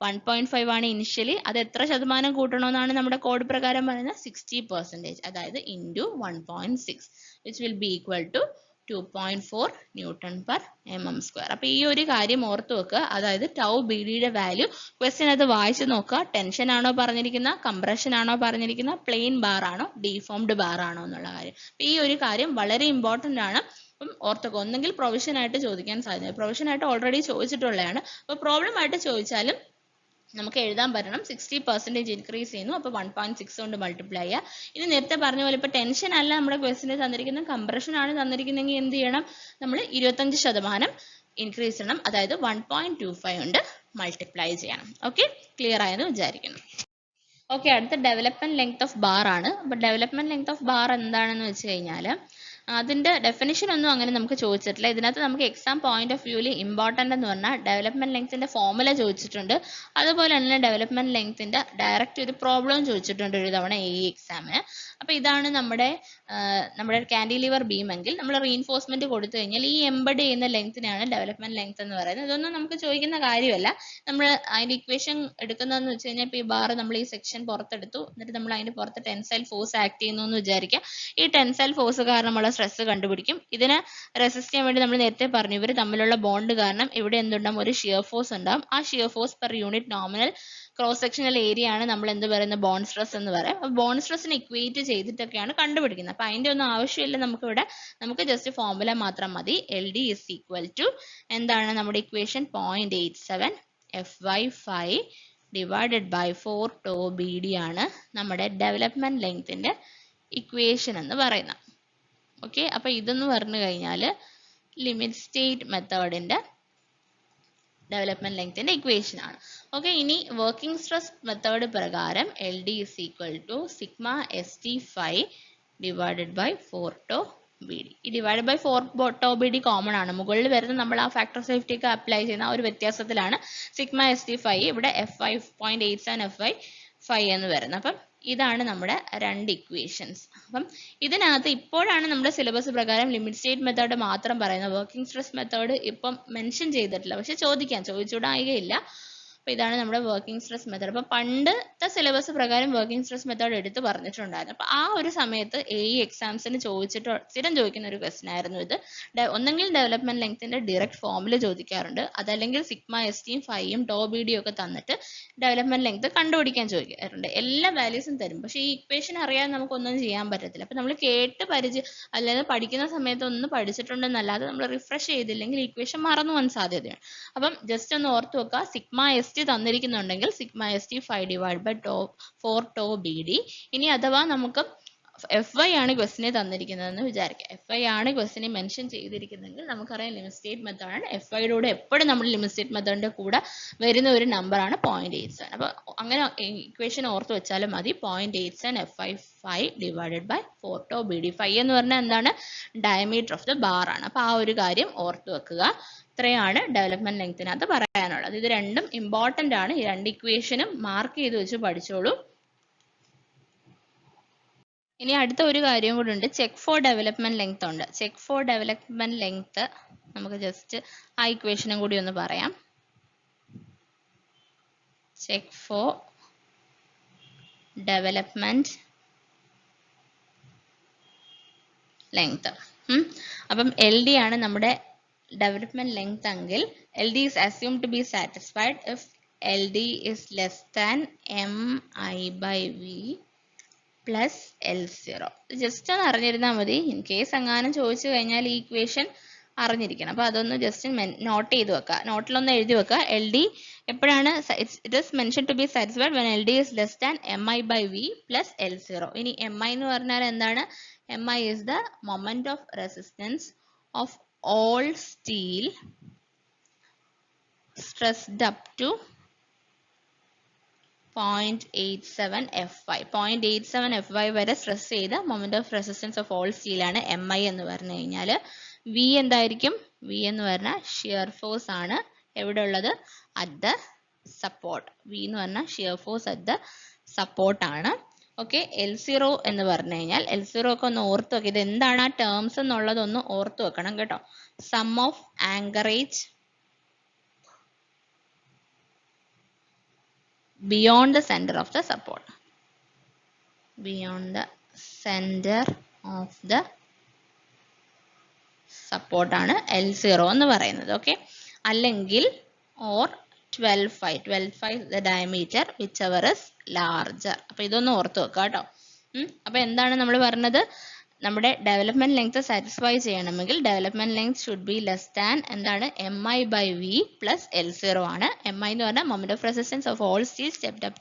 1.5 ആണ് ഇനിഷ്യലി. അത് എത്ര ശതമാനം കൂട്ടണമെന്നാണ് നമ്മുടെ കോഡ് പ്രകാരം പറയുന്നത്? 60%, അതായത് into 1.6 which will be equal to 2.4 Nm/mm². അപ്പൊ ഈ ഒരു കാര്യം ഓർത്ത് വെക്കുക. അതായത് ടൗ BDയുടെ വാല്യൂ ക്വസ്റ്റ്യൻ അത് വായിച്ചു നോക്കുക. ടെൻഷൻ ആണോ പറഞ്ഞിരിക്കുന്ന, കംപ്രഷൻ ആണോ പറഞ്ഞിരിക്കുന്ന, പ്ലെയിൻ ബാർ ആണോ, ഡിഫോംഡ് ബാർ ആണോ എന്നുള്ള കാര്യം. ഈ ഒരു കാര്യം വളരെ ഇമ്പോർട്ടന്റ് ആണ്. അപ്പം ഓർത്തുക. ഒന്നെങ്കിൽ പ്രൊവിഷൻ ആയിട്ട് ചോദിക്കാൻ സാധ്യത, പ്രൊവിഷൻ ആയിട്ട് ഓൾറെഡി ചോദിച്ചിട്ടുള്ളതാണ്. അപ്പൊ പ്രോബ്ലം ആയിട്ട് ചോദിച്ചാലും നമുക്ക് എഴുതാൻ പറ്റണം. 60% ഇൻക്രീസ് ചെയ്യുന്നു. അപ്പൊ 1.6 കൊണ്ട് മൾട്ടിപ്ലൈ ചെയ്യുക. ഇനി നേരത്തെ പറഞ്ഞ പോലെ ഇപ്പൊ ടെൻഷൻ അല്ല നമ്മുടെ ക്വസ്റ്റിന് തന്നിരിക്കുന്നത്, കംപ്രഷൻ ആണ് തന്നിരിക്കുന്നതെങ്കിൽ എന്ത് ചെയ്യണം? നമ്മൾ 25% ഇൻക്രീസ് ചെയ്യണം. അതായത് 1.25 കൊണ്ട് മൾട്ടിപ്ലൈ ചെയ്യണം. ഓക്കെ, ക്ലിയർ ആയെന്ന് വിചാരിക്കുന്നു. ഓക്കെ, അടുത്ത ഡെവലപ്മെന്റ് ലെങ്ത് ഓഫ് ബാർ ആണ്. അപ്പൊ ഡെവലപ്മെന്റ് ലെങ്ത് ഓഫ് ബാർ എന്താണെന്ന് വെച്ച് കഴിഞ്ഞാൽ അതിന്റെ ഡെഫിനിഷൻ ഒന്നും അങ്ങനെ നമുക്ക് ചോദിച്ചിട്ടില്ല. ഇതിനകത്ത് നമുക്ക് എക്സാം പോയിന്റ് ഓഫ് വ്യൂവിൽ ഇമ്പോർട്ടന്റ് എന്ന് പറഞ്ഞാൽ ഡെവലപ്മെന്റ് ലെങ്ത്തിന്റെ ഫോർമുല ചോദിച്ചിട്ടുണ്ട്. അതുപോലെ തന്നെ ഡെവലപ്മെന്റ് ലെങ്ത്തിന്റെ ഡയറക്റ്റ് ഒരു പ്രോബ്ലം ചോദിച്ചിട്ടുണ്ട് ഒരു തവണ എക്സാമിന്. അപ്പൊ ഇതാണ് നമ്മുടെ കാൻഡിലിവർ ബീം എങ്കിൽ നമ്മൾ റീഇൻഫോഴ്സ്മെന്റ് കൊടുത്തു കഴിഞ്ഞാൽ ഈ എംബഡ് ചെയ്യുന്ന ലെങ്ത്തിനാണ് ഡെവലപ്മെന്റ് ലെങ്ത് എന്ന് പറയുന്നത്. ഇതൊന്നും നമുക്ക് ചോദിക്കുന്ന കാര്യമല്ല. നമ്മൾ അതിന്റെ ഇക്വേഷൻ എടുക്കുന്നതെന്ന് വെച്ച് കഴിഞ്ഞാൽ ഇപ്പൊ ഈ ബാർ നമ്മൾ ഈ സെക്ഷൻ പുറത്തെടുത്തു, എന്നിട്ട് നമ്മൾ അതിന്റെ പുറത്ത് ടെൻസൈൽ ഫോഴ്സ് ആക്ട് ചെയ്യുന്നു എന്ന് വിചാരിക്കുക. ഈ ടെൻസൈൽ ഫോഴ്സ് കാരണമുള്ള സ്ട്രെസ് കണ്ടുപിടിക്കും. ഇതിനെ റെസിസ്റ്റ് ചെയ്യാൻ വേണ്ടി നമ്മൾ നേരത്തെ പറഞ്ഞു, ഇവർ തമ്മിലുള്ള ബോണ്ട് കാരണം ഇവിടെ എന്തുണ്ടാവും? ഒരു ഷിയർ ഫോഴ്സ് ഉണ്ടാവും. ആ shear force per unit nominal cross sectional area ആണ് നമ്മൾ എന്ത് പറയുന്നത്? ബോണ്ട് സ്ട്രെസ് എന്ന് പറയാം. ബോണ്ട് സ്ട്രെസ്സിനെ ഇക്വേറ്റ് ചെയ്തിട്ടൊക്കെയാണ് കണ്ടുപിടിക്കുന്നത്. അപ്പൊ അതിന്റെ ഒന്നും ആവശ്യമില്ല നമുക്കിവിടെ. നമുക്ക് ജസ്റ്റ് ഫോർമുല മാത്രം മതി. LD is equal to എന്താണ് നമ്മുടെ equation? 0.87 FY5 divided by 4 tau BD ആണ് നമ്മുടെ ഡെവലപ്മെന്റ് ലെങ്ത്തിന്റെ ഇക്വേഷൻ എന്ന് പറയുന്നത്. ഓക്കെ, അപ്പൊ ഇതെന്ന് പറഞ്ഞു കഴിഞ്ഞാൽ ലിമിറ്റ് സ്റ്റേറ്റ് മെത്തേഡിന്റെ ഡെവലപ്മെന്റ് ലെങ്ത്തിന്റെ ഇക്വേഷൻ ആണ്. ഓക്കെ, ഇനി വർക്കിംഗ് സ്ട്രെസ് മെത്തേഡ് പ്രകാരം LD is equal to sigma ST5 divided by 4 tau BD. ഈ divide by 4 tau BD common ആണ്. മുകളിൽ വരുന്ന നമ്മൾ ആ ഫാക്ടർ സേഫ്റ്റി ഒക്കെ അപ്ലൈ ചെയ്യുന്ന ആ ഒരു വ്യത്യാസത്തിലാണ് സിഗ്മ ST5 ഇവിടെ F5 0.87 FY5 എന്ന് വരുന്നത്. അപ്പം ഇതാണ് നമ്മുടെ രണ്ട് ഇക്വേഷൻസ്. അപ്പം ഇതിനകത്ത് ഇപ്പോഴാണ് നമ്മുടെ സിലബസ് പ്രകാരം ലിമിറ്റ് സ്റ്റേറ്റ് മെത്തേഡ് മാത്രം പറയുന്നത്. വർക്കിംഗ് സ്ട്രെസ് മെത്തേഡ് ഇപ്പം മെൻഷൻ ചെയ്തിട്ടില്ല, പക്ഷെ ചോദിച്ചുകൂടായികയില്ല. അപ്പോൾ ഇതാണ് നമ്മുടെ വർക്കിംഗ് സ്ട്രെസ് മെത്തേഡ്. അപ്പോൾ പണ്ടത്തെ സിലബസ് പ്രകാരം വർക്കിംഗ് സ്ട്രെസ് മെത്തേഡ് എടുത്ത് പറഞ്ഞിട്ടുണ്ടായിരുന്നു. അപ്പോൾ ആ ഒരു സമയത്ത് എക്സാംസിന് സ്ഥിരം ചോദിക്കുന്ന ഒരു ക്വസ്റ്റൻ ആയിരുന്നു ഇത്. ഒന്നെങ്കിൽ ഡെവലപ്മെന്റ് ലെങ്ത്തിന്റെ ഡയറക്റ്റ് ഫോമിൽ ചോദിക്കാറുണ്ട്, അതല്ലെങ്കിൽ സിഗ്മ എസ് ടിയും ഫൈയും ടോ ബി ഡിയും ഒക്കെ തന്നിട്ട് ഡെവലപ്മെന്റ് ലെങ്ത് കണ്ടുപിടിക്കാൻ ചോദിക്കാറുണ്ട്. എല്ലാ വാല്യൂസും തരും, പക്ഷേ ഈ ഇക്വേഷൻ അറിയാതെ നമുക്കൊന്നും ചെയ്യാൻ പറ്റത്തില്ല. അപ്പോൾ നമ്മൾ കേട്ട് അല്ലാതെ പഠിക്കുന്ന സമയത്ത് ഒന്ന് പഠിച്ചിട്ടുണ്ടെന്നല്ലാതെ നമ്മൾ റിഫ്രഷ് ചെയ്തില്ലെങ്കിൽ ഇക്വേഷൻ മറന്നു പോകാൻ സാധ്യതയാണ്. അപ്പം ജസ്റ്റ് ഒന്ന് ഓർത്ത് വെക്കുക, സിഗ്മ എസ് ടി തന്നിരിക്കുന്നുണ്ടെങ്കിൽ sigma S T 5 divide by 4 tau B D. ഇനി അഥവാ നമുക്ക് എഫ് വൈ ആണ് ക്വസ്റ്റിനെ തന്നിരിക്കുന്നതെന്ന് വിചാരിക്കുക. എഫ് വൈ ആണ് ക്വസ്റ്റിനെ മെൻഷൻ ചെയ്തിരിക്കുന്നതെങ്കിൽ നമുക്കറിയാം ലിമിറ്റ് സ്റ്റേറ്റ് മെത്തേഡ് ആണ്. എഫ് വൈയുടെ കൂടെ എപ്പോഴും നമ്മൾ ലിമിറ്റ് സ്റ്റേറ്റ് മെത്തേഡിന്റെ കൂടെ വരുന്ന ഒരു നമ്പറാണ് 0.87. അപ്പോൾ അങ്ങനെ ഇക്വേഷൻ ഓർത്ത് വെച്ചാലും മതി. 0.87 FI5 divided by 4 tau B D. 5 എന്ന് പറഞ്ഞാൽ എന്താണ്? ഡയമീറ്റർ ഓഫ് ദ ബാർ ആണ്. അപ്പോൾ ആ ഒരു കാര്യം ഓർത്ത് വെക്കുക. ഇത്രയാണ് ഡെവലപ്മെന്റ് ലെങ്ത്തിനകത്ത് പറയാനുള്ളത്. ഇത് രണ്ടും ഇമ്പോർട്ടന്റ് ആണ്. ഈ രണ്ട് ഇക്വേഷനും മാർക്ക് ചെയ്ത് വെച്ച് പഠിച്ചോളൂ. ഇനി അടുത്ത ഒരു കാര്യം കൂടി ഉണ്ട്, ചെക്ക് ഫോർ ഡെവലപ്മെന്റ് ലെങ്ത് ഉണ്ട്. ചെക്ക് ഫോർ ഡെവലപ്മെന്റ് ലെങ്ത് നമുക്ക് ജസ്റ്റ് ആ ഇക്വേഷനും കൂടി ഒന്ന് പറയാം. Check for development length. അപ്പം എൽ ഡി ആണ് നമ്മുടെ ഡെവലപ്മെന്റ് ലെങ്ത് എങ്കിൽ L D is assumed to be satisfied if LD is less than MI/V plus L0. Just ഒന്ന് അറിഞ്ഞിരുന്നാൽ മതി. ഇൻ കേസ് എങ്ങാനും ചോദിച്ചു കഴിഞ്ഞാൽ ഈ ഇക്വേഷൻ അറിഞ്ഞിരിക്കണം. അപ്പോൾ അതൊന്ന് ജസ്റ്റ് നോട്ട് ചെയ്ത് വെക്കുക, നോട്ടിലൊന്ന് എഴുതി വെക്കുക. എൽ ഡി എപ്പോഴാണ് it is mention to be satisfied when L D is less than MI/V plus L0. ഇനി MI എന്ന് പറഞ്ഞാൽ എന്താണ്? MI is the moment of resistance of all steel stressed up to 0.87 FI. 0.87 FI വരെ stress ചെയ്ത moment of resistance of all steel ആണ് MI എന്ന് പറഞ്ഞു കഴിഞ്ഞാൽ. V എന്തായിരിക്കും? V എന്ന് പറഞ്ഞാൽ ഷിയർ ഫോഴ്സ് ആണ്. എവിടെ ഉള്ളത്? At the support. V എന്ന് പറഞ്ഞാൽ shear force at the support ആണ്. ഓക്കെ, L0 എന്ന് പറഞ്ഞു കഴിഞ്ഞാൽ L0 ഒക്കെ ഒന്ന് ഓർത്ത് വെക്കുക. ഇത് എന്താണ് ആ ടേംസ് എന്നുള്ളതൊന്ന് ഓർത്ത് വെക്കണം കേട്ടോ. Sum of anchorage beyond the center of the support. Beyond the center of the support ആണ് L0 എന്ന് പറയുന്നത്. ഓക്കെ, അല്ലെങ്കിൽ or 12.5 the diameter whichever is larger. അപ്പോൾ ഇതൊന്ന് ഓർത്ത് വെക്കുക കേട്ടോ. അപ്പോൾ എന്താണ് നമ്മൾ പറഞ്ഞത്? നമ്മുടെ ഡെവലപ്മെന്റ് ലെങ്ത് സാറ്റിസ്ഫൈ ചെയ്യണമെങ്കിൽ development length should be less than എന്താണ്? MI/V പ്ലസ് L0 ആണ്. MI എന്ന് പറഞ്ഞാൽ moment of resistance of all steel stressed up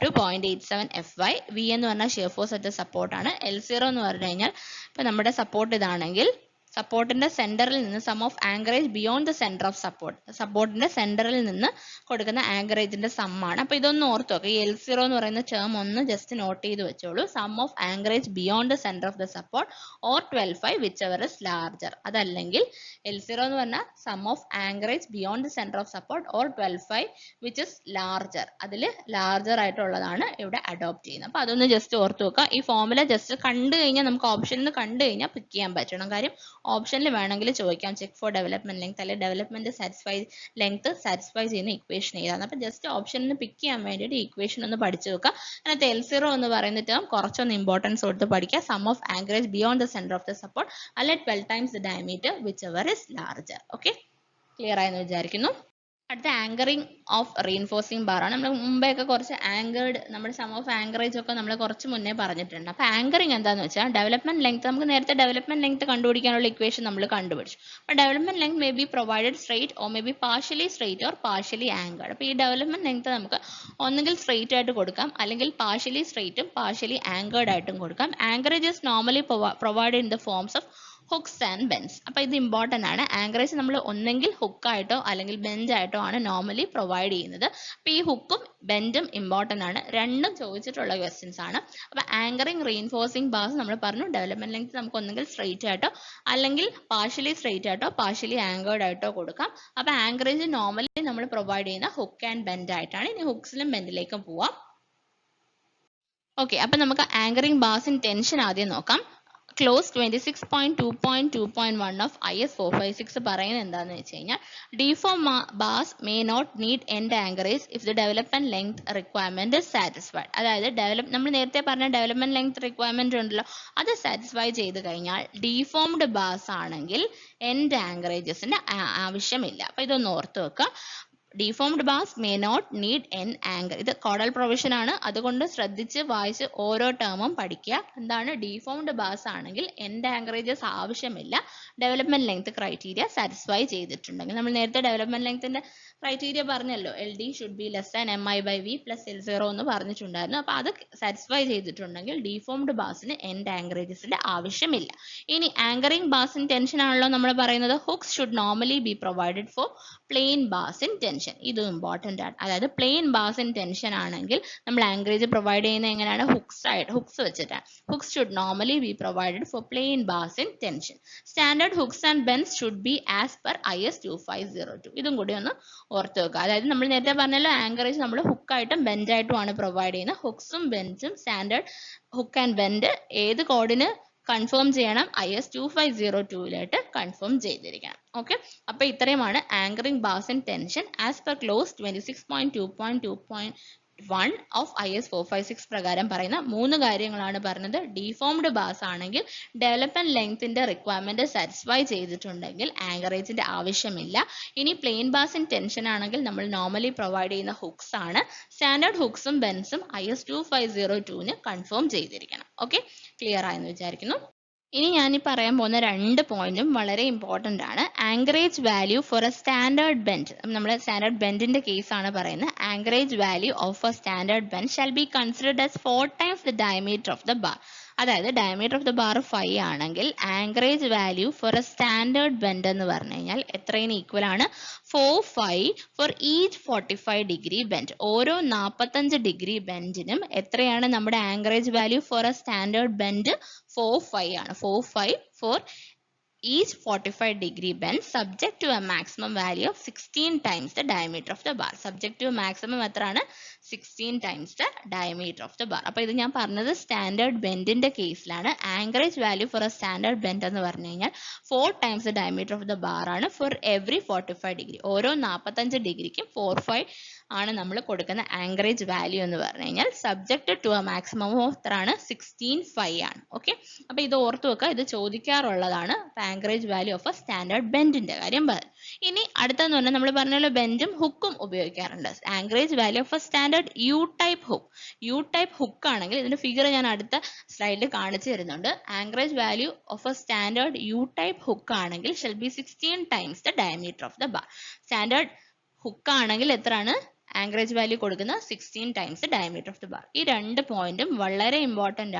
to 0.87 FI. V എന്ന് പറഞ്ഞാൽ ഷിയർ ഫോഴ്സ് അറ്റ് സപ്പോർട്ട് ആണ്. L0 എന്ന് പറഞ്ഞു കഴിഞ്ഞാൽ ഇപ്പൊ നമ്മുടെ സപ്പോർട്ട് ഇതാണെങ്കിൽ സപ്പോർട്ടിന്റെ സെന്ററിൽ നിന്ന് sum of anchorage beyond the centre of support. സപ്പോർട്ടിന്റെ സെന്ററിൽ നിന്ന് കൊടുക്കുന്ന ആങ്കറേജിന്റെ സം ആണ്. അപ്പൊ ഇതൊന്ന് ഓർത്ത് വെക്കുക. ഈ L0 എന്ന് പറയുന്ന ടേം ഒന്ന് ജസ്റ്റ് നോട്ട് ചെയ്ത് വെച്ചോളൂ. Sum of anchorage beyond the centre of the support or 12.5 whichever is larger. അതല്ലെങ്കിൽ L0 എന്ന് പറഞ്ഞാൽ sum of anchorage beyond the centre of support or 12.5 which is larger. അതിൽ ലാർജർ ആയിട്ടുള്ളതാണ് ഇവിടെ അഡോപ്റ്റ് ചെയ്യുന്നത്. അപ്പൊ അതൊന്ന് ജസ്റ്റ് ഓർത്ത് വെക്കുക. ഈ ഫോർമുല ജസ്റ്റ് കണ്ടു കഴിഞ്ഞാൽ നമുക്ക് ഓപ്ഷനിൽ നിന്ന് കണ്ടു കഴിഞ്ഞാൽ പിക്ക് ചെയ്യാൻ പറ്റണം. കാര്യം ഓപ്ഷനിൽ വേണമെങ്കിൽ ചോദിക്കാം ചെക്ക് ഫോർ ഡെവലപ്മെന്റ് ലെങ്ത് അല്ലെങ്കിൽ ഡെവലപ്മെന്റ് സാറ്റിസ്ഫൈ ചെയ്യുന്ന ഇക്വേഷൻ ഏതാണ്. അപ്പൊ ജസ്റ്റ് ഓപ്ഷനിൽ നിന്ന് പിക്ക് ചെയ്യാൻ വേണ്ടിയിട്ട് ഇക്വേഷൻ ഒന്ന് പഠിച്ചു വെക്കുക. അതിനകത്ത് L0 എന്ന് പറയുന്ന ടേം കുറച്ചൊന്ന് ഇമ്പോർട്ടൻസ് കൊടുത്ത് പഠിക്കുക. Sum of anchorage beyond the centre of the support അല്ലെ 12 times the diameter whichever is larger. Okay, clear ആയെന്ന് വിചാരിക്കുന്നു. അടുത്ത ആങ്കറിംഗ് ഓഫ് റീൻഫോഴ്സിംഗ് ബാർ ആണ്. നമ്മൾ മുമ്പേ ഒക്കെ കുറച്ച് ആങ്കേർഡ് നമ്മുടെ സം ഓഫ് ആങ്കറേജ് ഒക്കെ നമ്മൾ കുറച്ച് മുന്നേ പറഞ്ഞിട്ടുണ്ട്. അപ്പോൾ ആങ്കറിംഗ് എന്താണെന്ന് വെച്ചാൽ ഡെവലപ്മെന്റ് ലെങ്ത്, നമുക്ക് നേരത്തെ ഡെവലപ്മെന്റ് ലെങ്ത് കണ്ടുപിടിക്കാനുള്ള ഇക്വേഷൻ നമ്മൾ കണ്ടുപിടിച്ചു. അപ്പോൾ development length may be provided straight or may be partially straight or partially anchored. അപ്പോൾ ഈ ഡെവലപ്മെന്റ് ലെങ്ത് നമുക്ക് ഒന്നുകിൽ സ്ട്രെയിറ്റ് ആയിട്ട് കൊടുക്കാം, അല്ലെങ്കിൽ പാർഷ്യലി സ്ട്രെയിറ്റും പാർഷ്യലി ആങ്കേർഡ് ആയിട്ടും കൊടുക്കാം. Anchorage is normally provided in the forms of hooks and Benz. അപ്പോൾ ഇത് ഇമ്പോർട്ടൻ്റ് ആണ്. ആങ്കറേജ് നമ്മൾ ഒന്നെങ്കിൽ ഹുക്കായിട്ടോ അല്ലെങ്കിൽ ബെഞ്ചായിട്ടോ ആണ് നോർമലി പ്രൊവൈഡ് ചെയ്യുന്നത്. അപ്പോൾ ഈ ഹുക്കും ബെൻഡും ഇമ്പോർട്ടൻ്റ് ആണ്. രണ്ടും ചോദിച്ചിട്ടുള്ള ക്വസ്റ്റ്യൻസ് ആണ്. അപ്പോൾ ആങ്കറിംഗ് റീൻഫോഴ്സിംഗ് ബാർസ് നമ്മൾ പറഞ്ഞു ഡെവലപ്മെന്റ് ലെങ്ത് നമുക്ക് ഒന്നെങ്കിൽ സ്ട്രെയിറ്റ് ആയിട്ടോ അല്ലെങ്കിൽ പാർഷ്യലി സ്ട്രെയിറ്റ് ആയിട്ടോ പാർഷ്യലി ആങ്കേർഡ് ആയിട്ടോ കൊടുക്കാം. അപ്പോൾ ആങ്കറേജ് നോർമലി നമ്മൾ പ്രൊവൈഡ് ചെയ്യുന്ന ഹുക്ക് ആൻഡ് ബെൻഡ് ആയിട്ടാണ്. ഇനി ഹുക്സിലും ബെൻഡിലേക്കും പോവാം. ഓക്കെ, അപ്പൊ നമുക്ക് ആങ്കറിംഗ് ബാസ് ഇൻ ടെൻഷൻ ആദ്യം നോക്കാം. ക്ലോസ് 26.2.2.1 ഓഫ് IS 456 പറയുന്നത് എന്താണെന്ന് വെച്ച് കഴിഞ്ഞാൽ deform bars may not need end anchorage if the development length requirement is satisfied. അതായത് നമ്മൾ നേരത്തെ പറഞ്ഞ ഡെവലപ്മെന്റ് ലെങ്ത് റിക്വയർമെന്റ് ഉണ്ടല്ലോ, അത് സാറ്റിസ്ഫൈ ചെയ്ത് കഴിഞ്ഞാൽ ഡീഫോംഡ് ബാസ് ആണെങ്കിൽ എൻഡ് ആങ്കറേജസിന്റെ ആവശ്യമില്ല. അപ്പൊ ഇതൊന്ന് ഓർത്ത് വെക്കുക. deformed bars may not need end anchor. ഇത് കോഡൽ പ്രൊവിഷൻ ആണ്, അതുകൊണ്ട് ശ്രദ്ധിച്ച് വായിച്ച് ഓരോ ടേമും പഠിക്കുക. എന്താണ് deformed bars ആണെങ്കിൽ end anchorages ആവശ്യമില്ല, ഡെവലപ്മെന്റ് ലെങ്ത് ക്രൈറ്റീരിയ സാറ്റിസ്ഫൈ ചെയ്തിട്ടുണ്ടെങ്കിൽ. നമ്മൾ നേരത്തെ ഡെവലപ്മെന്റ് ലെങ്ത്തിന്റെ ക്രൈറ്റീരിയ പറഞ്ഞല്ലോ, LD should be less than MI/V plus L0 എന്ന് പറഞ്ഞിട്ടുണ്ടായിരുന്നു. അപ്പൊ അത് സാറ്റിസ്ഫൈ ചെയ്തിട്ടുണ്ടെങ്കിൽ deformed ബാസിന് end anchoragesന്റെ ആവശ്യമില്ല. ഇനി ആങ്കറിംഗ് ബാസ് ഇൻ ടെൻഷൻ ആണല്ലോ നമ്മൾ പറയുന്നത്. hooks should normally be provided for plain bars in tension. ഇത് ഇമ്പോർട്ടന്റ് ആണ്. അതായത് പ്ലെയിൻ ബാസ് ഇൻ ടെൻഷൻ ആണെങ്കിൽ നമ്മൾ ആങ്കറേജ് പ്രൊവൈഡ് ചെയ്യുന്നത് എങ്ങനെയാണ്? ഹുക്സ് വെച്ചിട്ടാണ്. hooks should normally be provided for plain bars in tension. Standard hooks and bends should be as per IS 2502. ഇതും കൂടി ഒന്ന് ഓർത്ത് വെക്കുക. അതായത് നമ്മൾ നേരത്തെ പറഞ്ഞല്ലോ, ആങ്കറേജ് നമ്മൾ ഹുക്കായിട്ടും ബെൻഡായിട്ടും ആണ് പ്രൊവൈഡ് ചെയ്യുന്നത്. ഹുക്സും ബെൻസും സ്റ്റാൻഡേർഡ് ഹുക്ക് ആൻഡ് ബെൻഡ് ഏത് കോഡിന് കൺഫേം ചെയ്യണം? IS 2502 കൺഫേം ചെയ്തിരിക്കണം. ഓക്കെ, അപ്പൊ ഇത്രയുമാണ് anchoring bars in tension as per clause 26.2.2.1 of IS 456 പ്രകാരം പറയുന്ന 3 കാര്യങ്ങളാണ് പറഞ്ഞത്. ഡീഫോംഡ് ബാസ് ആണെങ്കിൽ ഡെവലപ്മെന്റ് ലെങ്ത്തിന്റെ റിക്വയർമെന്റ് സാറ്റിസ്ഫൈ ചെയ്തിട്ടുണ്ടെങ്കിൽ ആങ്കറേജിന്റെ ആവശ്യമില്ല. ഇനി പ്ലെയിൻ ബാസ് ഇൻ ടെൻഷൻ ആണെങ്കിൽ നമ്മൾ നോർമലി പ്രൊവൈഡ് ചെയ്യുന്ന ഹുക്സ് ആണ്. സ്റ്റാൻഡേർഡ് ഹുക്സും ബെൻസും IS 2502 കൺഫേം ചെയ്തിരിക്കണം. ഓക്കെ, ക്ലിയർ ആയെന്ന് വിചാരിക്കുന്നു. ഇനി ഞാൻ ഈ പറയാൻ പോകുന്ന 2 പോയിന്റും വളരെ ഇമ്പോർട്ടന്റ് ആണ്. Anchorage value for a standard bend, നമ്മൾ സ്റ്റാൻഡേർഡ് ബെൻഡിന്റെ കേസ് ആണ് പറയുന്നത്. Anchorage value of a standard bend shall be considered as 4 times the diameter of the bar. അതായത് ഡയമീറ്റർ ഓഫ് ദ ബാർ 5 ആണെങ്കിൽ anchorage value for a standard bend എന്ന് പറഞ്ഞു കഴിഞ്ഞാൽ എത്രയിന് equal ആണ്? 4/5 ഫോർ ഈച്ച് 45 ഡിഗ്രി ബെൻഡ്. ഓരോ 45 degree ബെൻഡിനും എത്രയാണ് നമ്മുടെ anchorage value for a standard bend? 4/5 ആണ്. 4/5 for each 45 degree bend subject to a maximum value of 16 times the diameter of the bar. Subject to a maximum എത്രയാണ്? 16 times the diameter of the bar. അപ്പോൾ ഇത് ഞാൻ പറഞ്ഞത് standard ബെൻഡിന്റെ കേസിലാണ്. Anchorage value for a standard bend എന്ന് പറഞ്ഞു കഴിഞ്ഞാൽ 4 times the diameter of the bar ആണ് ഫോർ എവറി 45 ഡിഗ്രി. ഓരോ 45 ഡിഗ്രിക്കും 4/5 ആണ് നമ്മൾ കൊടുക്കുന്ന ആങ്കറേജ് വാല്യൂ എന്ന് പറഞ്ഞു കഴിഞ്ഞാൽ. Subject to a maximum of എത്രയാണ്? 16/5 ആണ്. ഓക്കെ, അപ്പൊ ഇത് ഓർത്ത് വെക്കുക, ഇത് ചോദിക്കാറുള്ളതാണ്. Anchorage value of a standard ബെൻഡിന്റെ കാര്യം പറഞ്ഞു. ഇനി അടുത്തെന്ന് പറഞ്ഞാൽ നമ്മൾ പറഞ്ഞല്ലോ ബെൻഡും ഹുക്കും ഉപയോഗിക്കാറുണ്ട്. Anchorage value of a standard U type hook. U type hook ആണെങ്കിൽ ഇതിന്റെ ഫിഗർ ഞാൻ അടുത്ത സ്ലൈഡിൽ കാണിച്ചു തരുന്നുണ്ട്. Anchorage value of a standard U type hook ആണെങ്കിൽ shall be 16 times the diameter of the bar. Standard hook ആണെങ്കിൽ എത്രയാണ് ആങ്കറേജ് വാല്യൂ കൊടുക്കുന്ന? 16 times the diameter of the bar. ഈ 2 പോയിന്റും വളരെ ഇമ്പോർട്ടന്റ്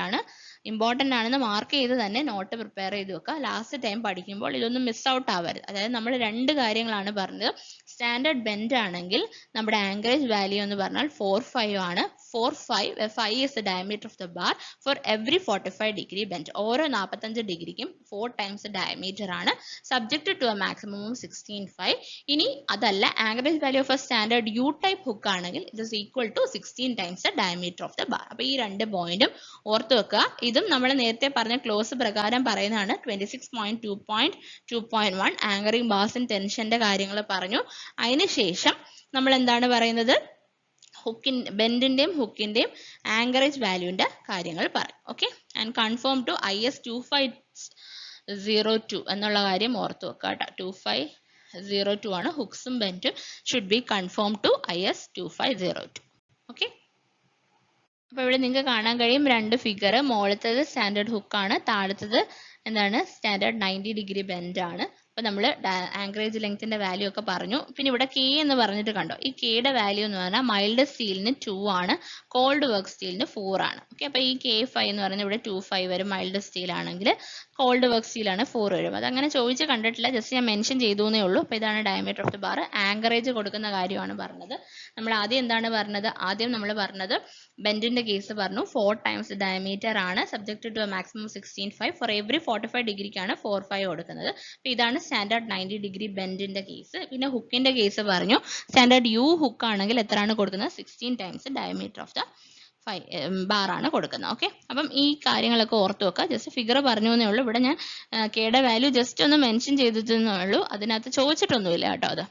ആണെന്ന് മാർക്ക് ചെയ്ത് തന്നെ നോട്ട് പ്രിപ്പയർ ചെയ്ത് വെക്കുക. ലാസ്റ്റ് ടൈം പഠിക്കുമ്പോൾ ഇതൊന്നും മിസ് ഔട്ട് ആവരുത്. അതായത് നമ്മൾ 2 കാര്യങ്ങളാണ് പറഞ്ഞത്. സ്റ്റാൻഡേർഡ് ബെൻഡ് ആണെങ്കിൽ നമ്മുടെ ആങ്കറേജ് വാല്യൂ എന്ന് പറഞ്ഞാൽ 4/5 ആണ്. 4/5 5 is the diameter of the bar for every 45 degree bend. ഓരോ 45 ഡിഗ്രിക്കും 4 times the diameter ആണ്. Subjected to a maximum of 16/5. ഇനി അതല്ല, anchorage value of a standard U type hook ആണെങ്കിൽ it is equal to 16 times the diameter of the bar. അപ്പൊ ഈ 2 പോയിന്റും ഓർത്ത് വെക്കുക. ഇതും നമ്മൾ നേരത്തെ പറഞ്ഞ ക്ലോസ് പ്രകാരം പറയുന്നതാണ്. 26.2.2.1 ആങ്കറിംഗ് ബാസ് ഇൻ ടെൻഷന്റെ കാര്യങ്ങൾ പറഞ്ഞു. അതിനുശേഷം നമ്മൾ എന്താണ് പറയുന്നത്? ബെൻഡിന്റെയും ഹുക്കിന്റെയും ആങ്കറേജ് വാല്യൂന്റെ കാര്യങ്ങൾ പറയും. Okay, and confirm to IS 2502 എന്നുള്ള കാര്യം ഓർത്ത് വെക്കുക കേട്ടോ. 2502 ആണ്. ഹുക്സും ബെൻഡും should be confirm to IS 2502. Okay, അപ്പൊ ഇവിടെ നിങ്ങൾക്ക് കാണാൻ കഴിയും 2 ഫിഗർ. മുകളിലത്തത് സ്റ്റാൻഡേർഡ് ഹുക്ക് ആണ്, താഴത്തത് എന്താണ്? സ്റ്റാൻഡേർഡ് 90 ഡിഗ്രി ബെൻഡ് ആണ്. അപ്പൊ നമ്മൾ ആങ്കറേജ് ലെങ്ത്തിന്റെ വാല്യൂ ഒക്കെ പറഞ്ഞു. പിന്നെ ഇവിടെ K എന്ന് പറഞ്ഞിട്ട് കണ്ടോ? ഈ Kയുടെ വാല്യൂ എന്ന് പറഞ്ഞാൽ മൈൽഡ് സ്റ്റീലിന് 2 ആണ്, കോൾഡ് വർക്ക് സ്റ്റീലിന് 4 ആണ്. ഓക്കെ, അപ്പൊ ഈ K5 എന്ന് പറയുന്നത് ഇവിടെ 2/5 വരും മൈൽഡ് സ്റ്റീൽ ആണെങ്കിൽ, കോൾഡ് വർക്ക് സ്റ്റീൽ ആണ് 4 വരും. അത് അങ്ങനെ ചോദിച്ച് കണ്ടിട്ടില്ല, ജസ്റ്റ് ഞാൻ മെൻഷൻ ചെയ്തേ ഉള്ളൂ. അപ്പൊ ഇതാണ് diameter of the bar. Anchorage കൊടുക്കുന്ന കാര്യമാണ് പറഞ്ഞത്. നമ്മൾ ആദ്യം എന്താണ് പറഞ്ഞത്? ആദ്യം നമ്മൾ പറഞ്ഞത് ബെൻഡിന്റെ കേസ് പറഞ്ഞു. 4 times the diameter ആണ്. Subject to a maximum 16/5 for every 45 ഡിഗ്രിക്കാണ് 4/5 കൊടുക്കുന്നത്. അപ്പൊ ഇതാണ് സ്റ്റാൻഡേർഡ് 90 ഡിഗ്രി ബെൻഡിന്റെ കേസ്. പിന്നെ ഹുക്കിന്റെ കേസ് പറഞ്ഞു. സ്റ്റാൻഡേർഡ് യു ഹുക്ക് ആണെങ്കിൽ എത്രയാണ് കൊടുക്കുന്നത്? 16 times the diameter of the ബാറാണ് കൊടുക്കുന്നത്. ഓക്കെ, അപ്പം ഈ കാര്യങ്ങളൊക്കെ ഓർത്ത് വെക്കുക. ജസ്റ്റ് ഫിഗർ പറഞ്ഞു എന്നേ ഉള്ളൂ. ഇവിടെ ഞാൻ കെയുടെ വാല്യൂ ജസ്റ്റ് ഒന്ന് മെൻഷൻ ചെയ്തിട്ടേ ഉള്ളൂ, അതിനകത്ത് ചോദിച്ചിട്ടൊന്നുമില്ല കേട്ടോ അത്.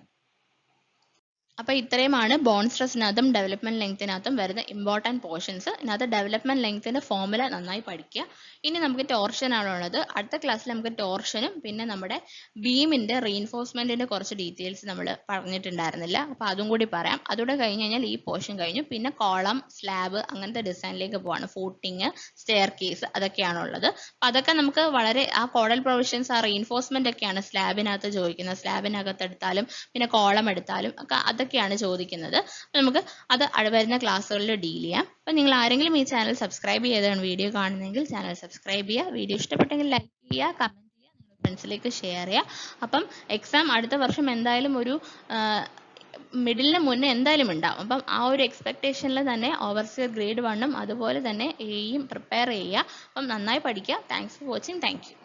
അപ്പോൾ ഇത്രയുമാണ് ബോണ്ട് സ്ട്രെസ്സിനകത്തും ഡെവലപ്മെന്റ് ലെങ്ത്തിനകത്തും വരുന്ന ഇമ്പോർട്ടൻറ്റ് പോർഷൻസ്. ഇതിനകത്ത് ഡെവലപ്മെന്റ് ലെങ്ത്തിന്റെ ഫോർമുല നന്നായി പഠിക്കുക. ഇനി നമുക്ക് ടോർഷൻ ആണുള്ളത്. അടുത്ത ക്ലാസ്സിൽ നമുക്ക് ടോർഷനും പിന്നെ നമ്മുടെ ബീമിന്റെ റീഇൻഫോഴ്സ്മെന്റിന്റെ കുറച്ച് ഡീറ്റെയിൽസ് നമ്മൾ പറഞ്ഞിട്ടുണ്ടായിരുന്നില്ല, അപ്പോൾ അതും കൂടി പറയാം. അതുകൂടെ കഴിഞ്ഞ് കഴിഞ്ഞാൽ ഈ പോർഷൻ കഴിഞ്ഞു. പിന്നെ കോളം, സ്ലാബ് അങ്ങനത്തെ ഡിസൈനിലേക്ക് പോവാണ്. ഫൂട്ടിങ്, സ്റ്റെയർ കേസ് അതൊക്കെയാണുള്ളത്. അപ്പോൾ അതൊക്കെ നമുക്ക് വളരെ ആ കോഡൽ പ്രൊവിഷൻസ്, ആ റീഇൻഫോഴ്സ്മെന്റ് ഒക്കെയാണ് സ്ലാബിനകത്ത് ചോദിക്കുന്നത്. സ്ലാബിനകത്ത് എടുത്താലും പിന്നെ കോളം എടുത്താലും ഒക്കെ അതൊക്കെയാണ് ചോദിക്കുന്നത്. അപ്പോൾ നമുക്ക് അത് വരുന്ന ക്ലാസ്സുകളിൽ ഡീൽ ചെയ്യാം. അപ്പോൾ നിങ്ങൾ ആരെങ്കിലും ഈ ചാനൽ സബ്സ്ക്രൈബ് ചെയ്താണ് വീഡിയോ കാണുന്നതെങ്കിൽ ചാനൽ സബ്സ്ക്രൈബ് ചെയ്യുക. വീഡിയോ ഇഷ്ടപ്പെട്ടെങ്കിൽ ലൈക്ക് ചെയ്യുക, കമൻറ്റ് ചെയ്യുക, നിങ്ങളുടെ ഫ്രണ്ട്സിലേക്ക് ഷെയർ ചെയ്യുക. അപ്പം എക്സാം അടുത്ത വർഷം എന്തായാലും ഒരു മിഡിലിന് മുന്നേ എന്തായാലും ഉണ്ടാവും. അപ്പം ആ ഒരു എക്സ്പെക്ടേഷനിൽ തന്നെ ഓവർസിയർ ഗ്രേഡ് 1 അതുപോലെ തന്നെ എയും പ്രിപ്പയർ ചെയ്യുക. അപ്പം നന്നായി പഠിക്കുക. Thanks for watching. Thank you.